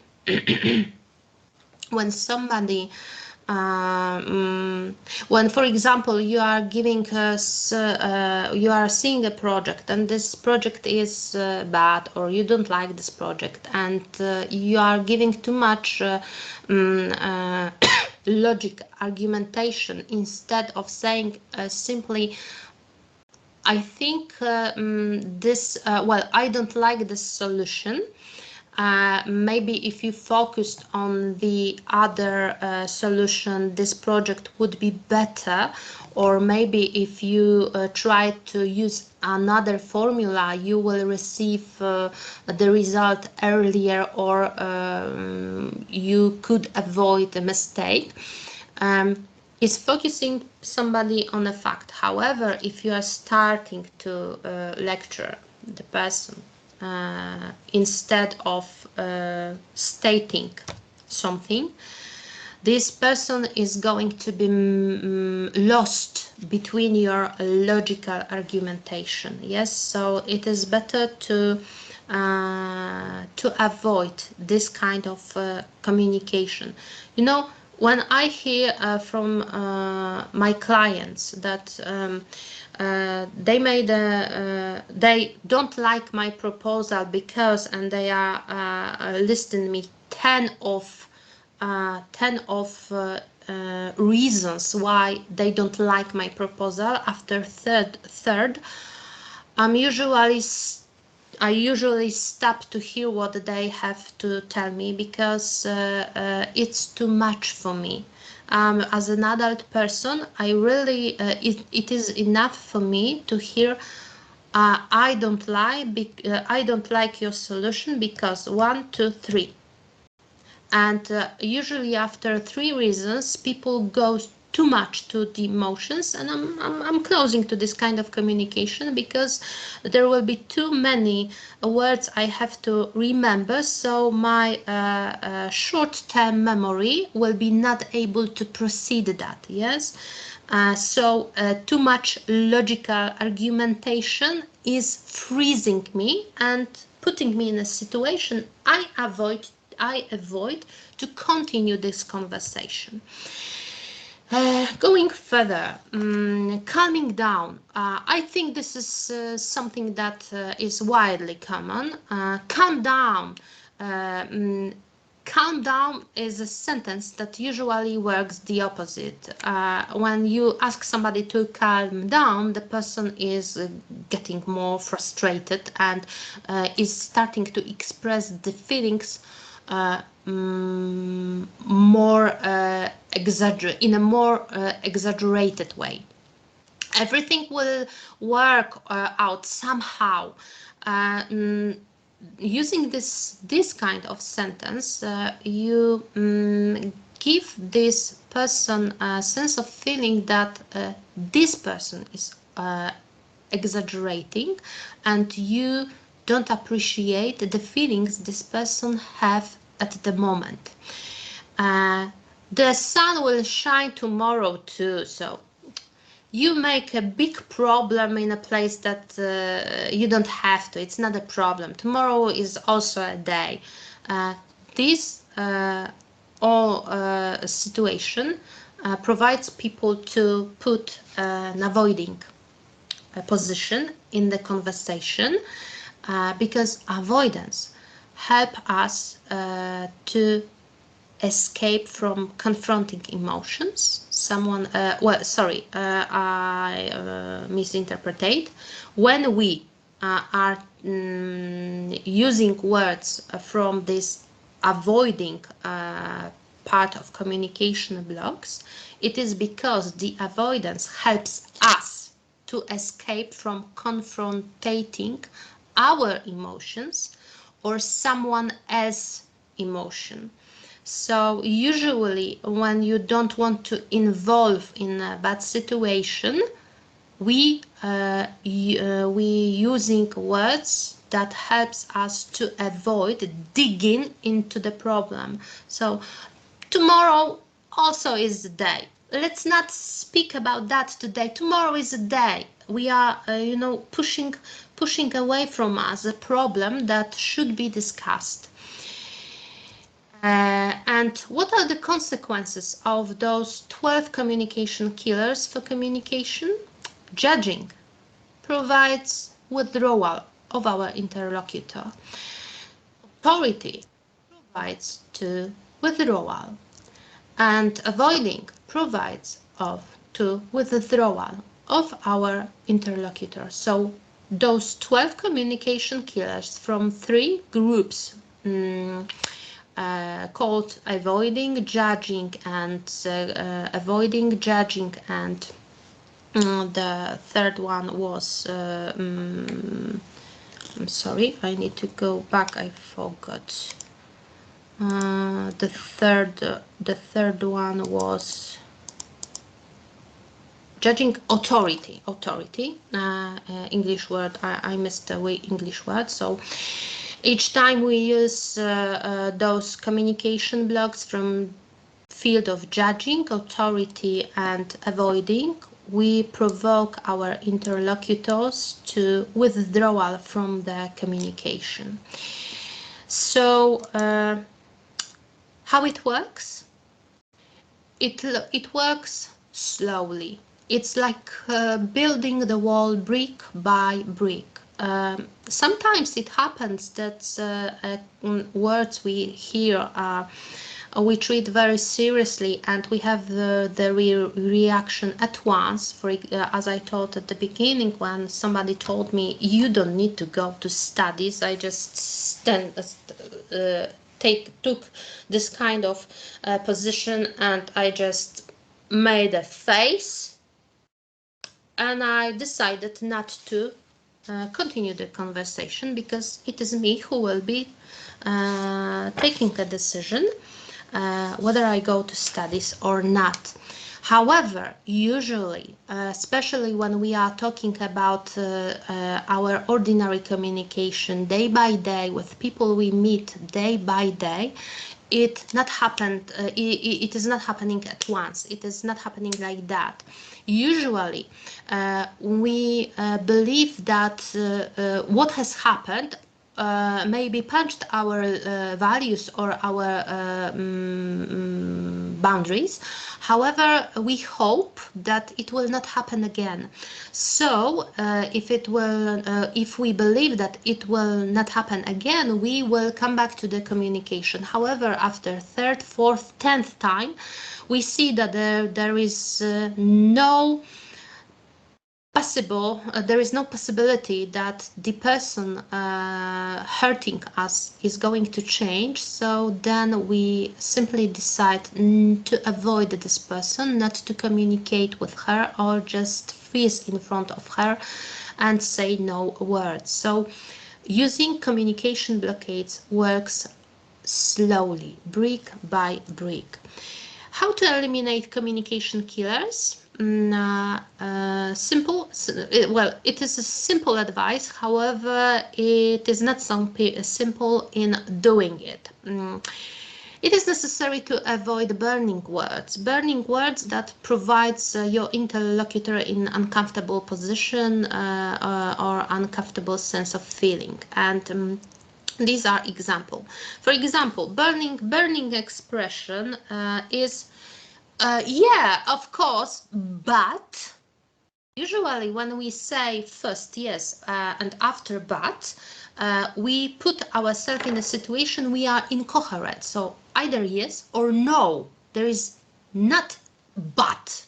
When, for example, you are giving us, you are seeing a project and this project is bad, or you don't like this project, and you are giving too much logic argumentation instead of saying simply, I think this, well, I don't like this solution. Maybe if you focused on the other solution, this project would be better. Or maybe if you try to use another formula, you will receive the result earlier, or you could avoid a mistake. Is focusing somebody on a fact. However, if you are starting to lecture the person, instead of stating something, this person is going to be lost between your logical argumentation. Yes, so it is better to avoid this kind of communication. You know, when I hear from my clients that they made they don't like my proposal because, and they are listing me 10 of reasons why they don't like my proposal. After third, I usually stop to hear what they have to tell me, because it's too much for me. As an adult person, I really it is enough for me to hear I don't like your solution because 1, 2, 3. And usually after 3 reasons, people go too much to the emotions, and I'm closing to this kind of communication, because there will be too many words I have to remember, so my short-term memory will be not able to proceed that. Yes, so too much logical argumentation is freezing me and putting me in a situation I avoid to continue this conversation. Going further, calming down. I think this is something that is widely common. Calm down. Calm down is a sentence that usually works the opposite. When you ask somebody to calm down, the person is getting more frustrated and is starting to express the feelings more in a more exaggerated way. Everything will work out somehow. Using this kind of sentence, you give this person a sense of feeling that this person is exaggerating, and you don't appreciate the feelings this person have at the moment. The sun will shine tomorrow too, so you make a big problem in a place that you don't have to. It's not a problem. Tomorrow is also a day. This situation provides people to put an avoiding position in the conversation, because avoidance help us to escape from confronting emotions. I misinterpreted. When we are using words from this avoiding part of communication blocks, it is because the avoidance helps us to escape from confronting our emotions or someone else's emotion. So usually when you don't want to involve in a bad situation, we using words that helps us to avoid digging into the problem. So tomorrow also is the day. Let's not speak about that today. Tomorrow is a day. We are, pushing away from us a problem that should be discussed. And what are the consequences of those 12 communication killers for communication? Judging provides withdrawal of our interlocutor. Authority provides to withdrawal. And avoiding provides to withdrawal of our interlocutor. So those 12 communication killers from 3 groups called avoiding, judging, and the third one was I'm sorry, I need to go back, I forgot. The third one was judging, authority. English word, I missed the English word. So each time we use those communication blocks from field of judging, authority, and avoiding, we provoke our interlocutors to withdrawal from the communication. So how it works? It works slowly. It's like building the wall brick by brick. Sometimes it happens that words we hear we treat very seriously, and we have the reaction at once. As I told at the beginning, when somebody told me, you don't need to go to studies, I just took this kind of position, and I just made a face, and I decided not to continue the conversation, because it is me who will be taking a decision whether I go to studies or not. However, usually, especially when we are talking about our ordinary communication day by day with people we meet day by day, it is not happening at once. It is not happening like that. Usually, we believe that what has happened maybe punched our values or our boundaries. However, we hope that it will not happen again. So if we believe that it will not happen again, we will come back to the communication. However, after 3rd, 4th, 10th time, we see that there is no possibility that the person hurting us is going to change. So then we simply decide to avoid this person, not to communicate with her, or just freeze in front of her and say no words. So using communication blockades works slowly, brick by brick. How to eliminate communication killers? Simple. Well, it is a simple advice. However, it is not so simple in doing it. It is necessary to avoid burning words that provides your interlocutor in uncomfortable position or uncomfortable sense of feeling. And these are example. For example, burning expression is yeah, of course, but usually when we say first yes and after but, we put ourselves in a situation we are incoherent. So either yes or no. There is not but.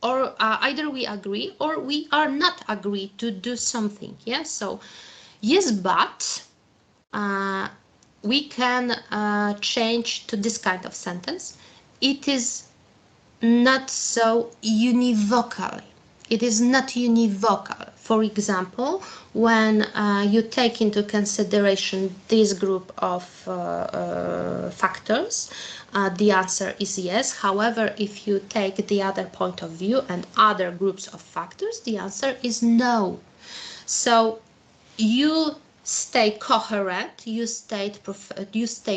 Or either we agree or we are not agree to do something. Yeah. So yes, but we can change to this kind of sentence. It is not so univocally. It is not univocal. For example, when you take into consideration this group of factors, the answer is yes. However, if you take the other point of view and other groups of factors, the answer is no. So you stay coherent, you stay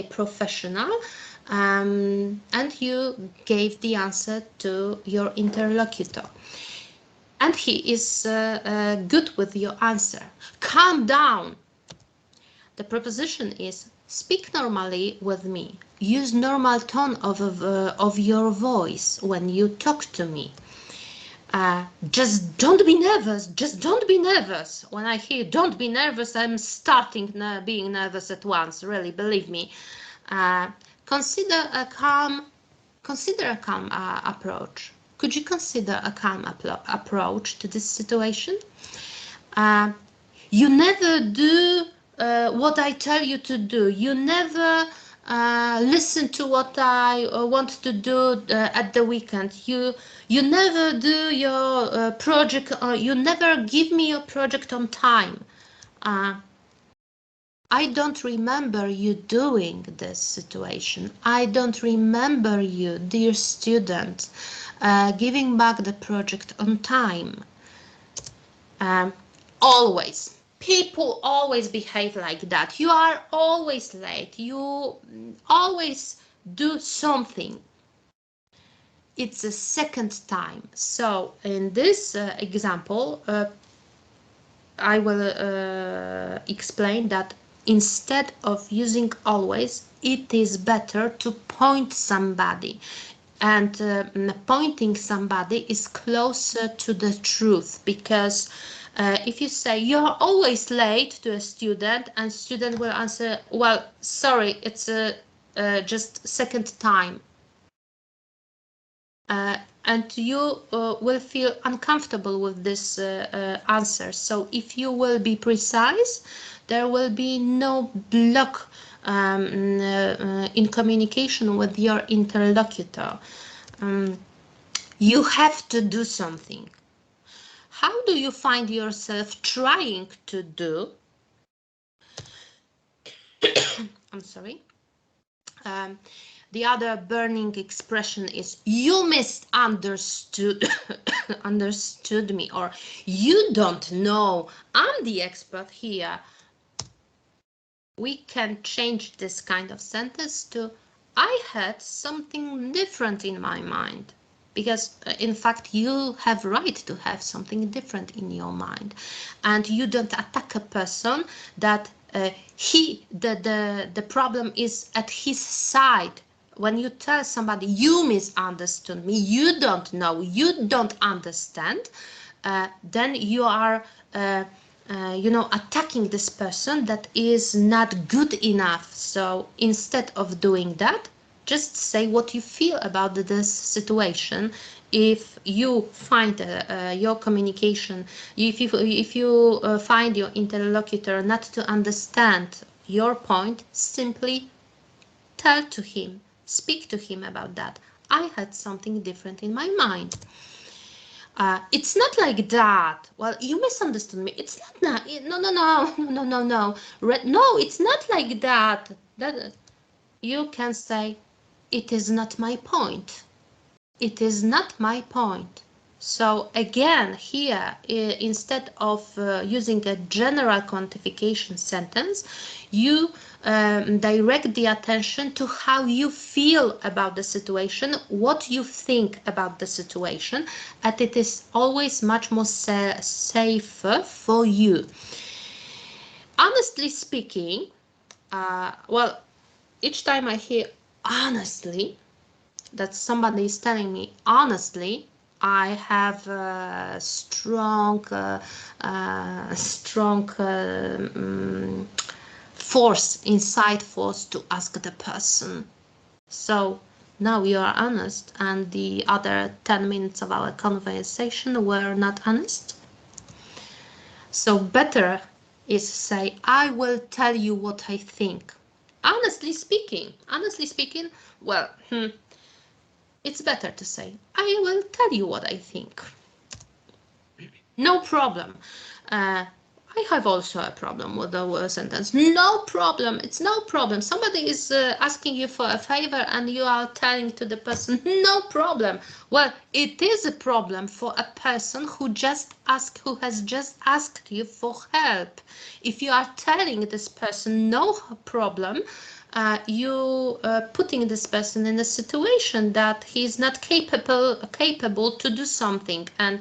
professional, and you gave the answer to your interlocutor. And he is good with your answer. Calm down. The proposition is, speak normally with me. use normal tone of your voice when you talk to me. Just don't be nervous. Just don't be nervous. When I hear "don't be nervous," I'm starting being nervous at once. Really, believe me. Consider a calm approach. Could you consider a calm approach to this situation? You never do what I tell you to do. You never listen to what I want to do at the weekend. You never do your project. You never give me your project on time. I don't remember you doing this situation. I don't remember you, dear student, giving back the project on time. Always. People always behave like that. You are always late. You always do something. It's a second time. So in this example, I will explain that instead of using always, it is better to point somebody. And pointing somebody is closer to the truth, because if you say you're always late to a student, and student will answer, well, sorry, it's just second time. And you will feel uncomfortable with this answer. So if you will be precise, there will be no block in communication with your interlocutor. You have to do something. How do you find yourself trying to do? I'm sorry. The other burning expression is you misunderstood understood me, or you don't know, I'm the expert here. We can change this kind of sentence to I had something different in my mind, because in fact you have right to have something different in your mind, and you don't attack a person that the problem is at his side. When you tell somebody you misunderstood me, you don't know, you don't understand, then you are attacking this person that is not good enough. So instead of doing that, just say what you feel about this situation. If you find your communication, if you find your interlocutor not to understand your point, simply tell to him, speak to him about that. I had something different in my mind. It's not like that. Well, you misunderstood me. It's not. No. No, it's not like that. That you can say, it is not my point. It is not my point. So again, here, instead of using a general quantification sentence, you direct the attention to how you feel about the situation, what you think about the situation, and it is always much more safer for you. Honestly speaking, well, each time I hear honestly, that somebody is telling me honestly, I have a strong force, inside force to ask the person. So now you are honest, and the other 10 minutes of our conversation were not honest. So better is say, I will tell you what I think. Honestly speaking, well, it's better to say, I will tell you what I think. No problem. I have also a problem with the sentence. No problem. It's no problem. Somebody is asking you for a favor and you are telling to the person, no problem. Well, it is a problem for a person who has just asked you for help. If you are telling this person no problem, you putting this person in a situation that he is not capable to do something, and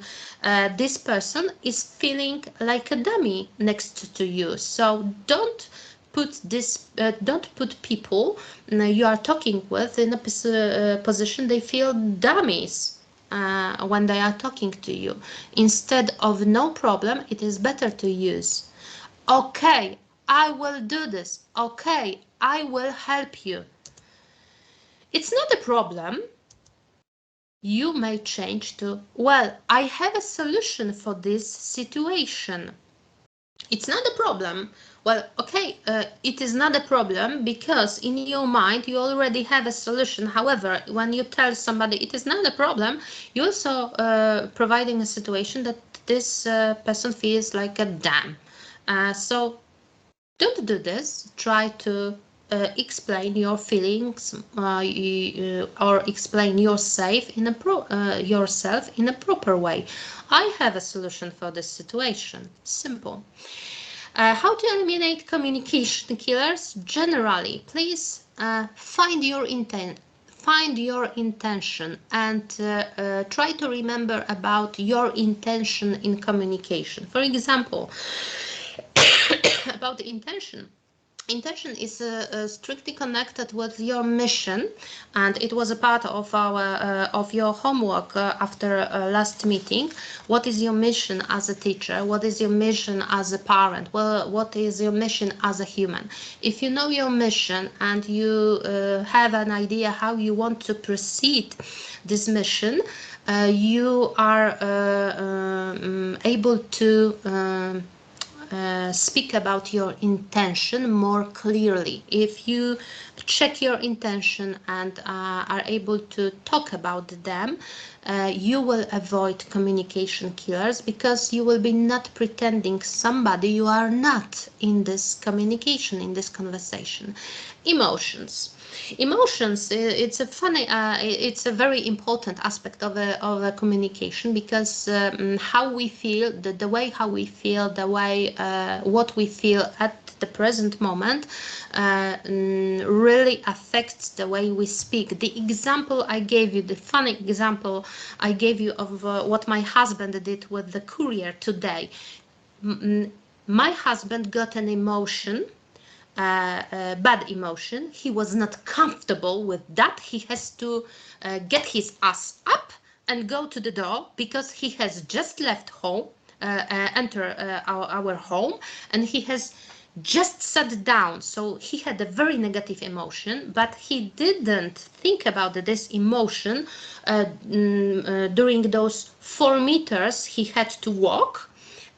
this person is feeling like a dummy next to you. So don't don't put people you are talking with in a position they feel dummies when they are talking to you. Instead of no problem, it is better to use okay, I will do this. Okay, I will help you. It's not a problem. You may change to, well, I have a solution for this situation. It's not a problem. Well, okay, it is not a problem because in your mind you already have a solution. However, when you tell somebody it is not a problem, you're also providing a situation that this person feels like a damn. So don't do this. Try to explain your feelings or explain yourself in a proper way. I have a solution for this situation. Simple. How to eliminate communication killers? Generally, please find your intent. Find your intention and try to remember about your intention in communication. For example, about the intention. Intention is strictly connected with your mission, and it was a part of your homework after last meeting. What is your mission as a teacher? What is your mission as a parent? Well, what is your mission as a human? If you know your mission and you have an idea how you want to proceed this mission, you are able to speak about your intention more clearly. If you check your intention and are able to talk about them, you will avoid communication killers because you will be not pretending somebody you are not in this communication, in this conversation. Emotions. Emotions, it's a funny, it's a very important aspect of a communication because how we feel, the way how we feel, the way what we feel at the present moment really affects the way we speak. The example I gave you, the funny example I gave you of what my husband did with the courier today. My husband got an emotion, bad emotion. He was not comfortable with that. He has to get his ass up and go to the door because he has just left home, enter our home, and he has just sat down. So he had a very negative emotion, but he didn't think about this emotion during those 4 meters he had to walk,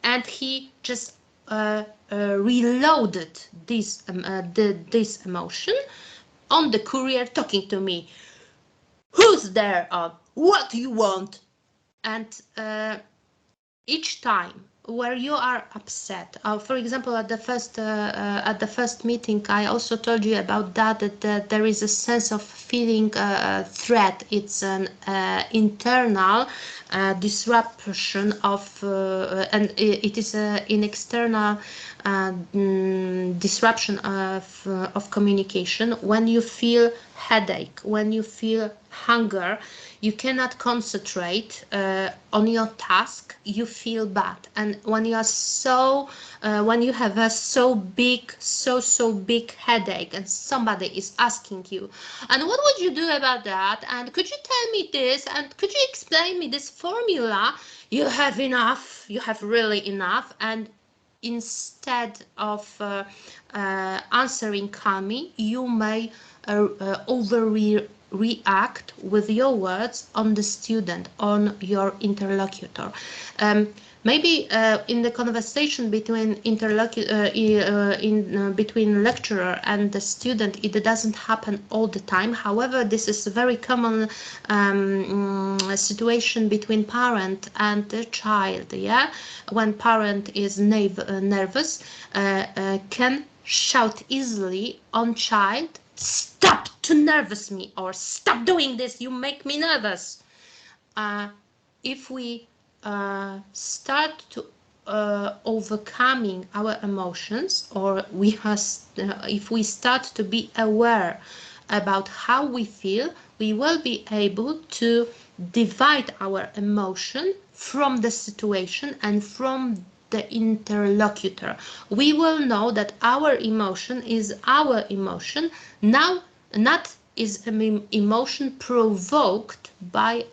and he just reloaded this emotion on the courier talking to me. Who's there? What do you want? And each time where you are upset, for example, at the first meeting, I also told you about that there is a sense of feeling threat. It's an internal disruption of, and it is an external disruption of communication. When you feel headache, when you feel hunger, you cannot concentrate on your task, you feel bad. And when you are when you have a so big headache and somebody is asking you, and what would you do about that, and could you tell me this, and could you explain me this formula, you have enough, you have really enough. And instead of answering calmly, you may overreact with your words on the student, on your interlocutor. Maybe in the conversation between between lecturer and the student, it doesn't happen all the time. However, this is a very common situation between parent and the child. Yeah, when parent is nervous, can shout easily on child, "Stop to nervous me," or "Stop doing this, you make me nervous." If we start to overcoming our emotions, or if we start to be aware about how we feel, we will be able to divide our emotion from the situation and from the interlocutor. We will know that our emotion is our emotion, now not is an emotion provoked by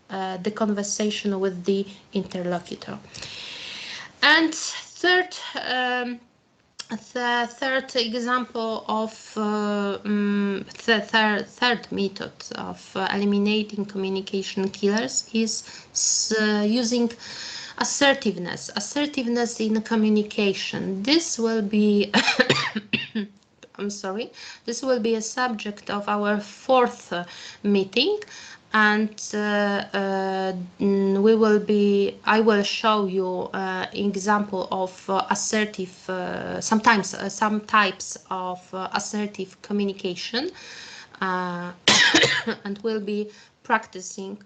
the conversation with the interlocutor. And third the third example of the third method of eliminating communication killers is using assertiveness in communication. This will be I'm sorry, this will be a subject of our fourth meeting, and I will show you example of assertive, some types of assertive communication, and we'll be practicing.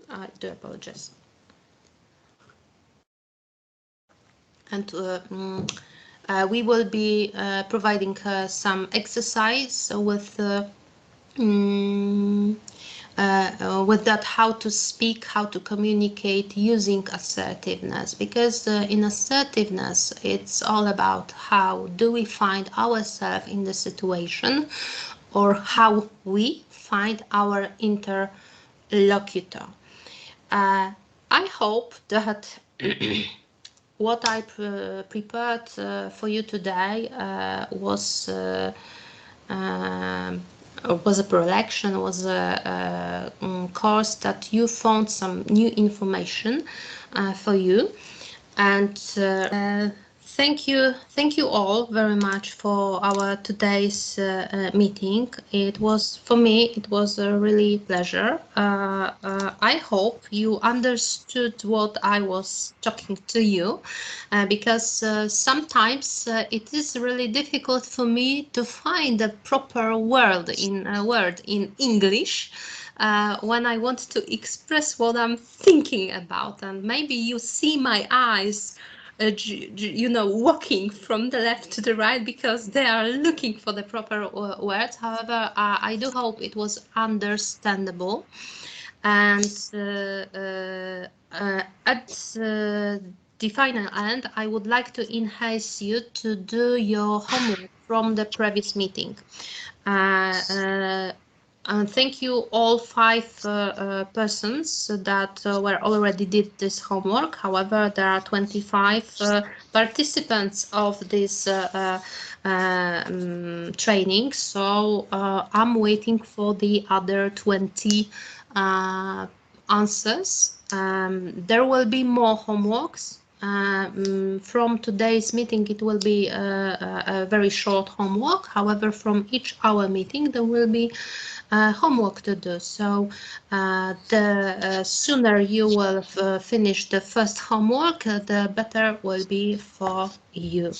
I do apologize. And we will be providing some exercise with that, how to speak, how to communicate using assertiveness, because in assertiveness it's all about how do we find ourselves in the situation, or how we find our interlocutor. I hope that what I prepared for you today was a prelection, was a course that you found some new information for you. And thank you all very much for our today's meeting. It was, for me, it was a really pleasure. I hope you understood what I was talking to you, because sometimes it is really difficult for me to find a proper word in English when I want to express what I'm thinking about. And maybe you see my eyes walking from the left to the right because they are looking for the proper words. However, I do hope it was understandable. And at the final end, I would like to enhance you to do your homework from the previous meeting. And thank you all 5 persons that were already did this homework. However, there are 25 participants of this training, so I'm waiting for the other 20 answers. There will be more homeworks. From today's meeting, it will be a very short homework. However, from each hour meeting, there will be homework to do. So the sooner you will finish the first homework, the better will be for you.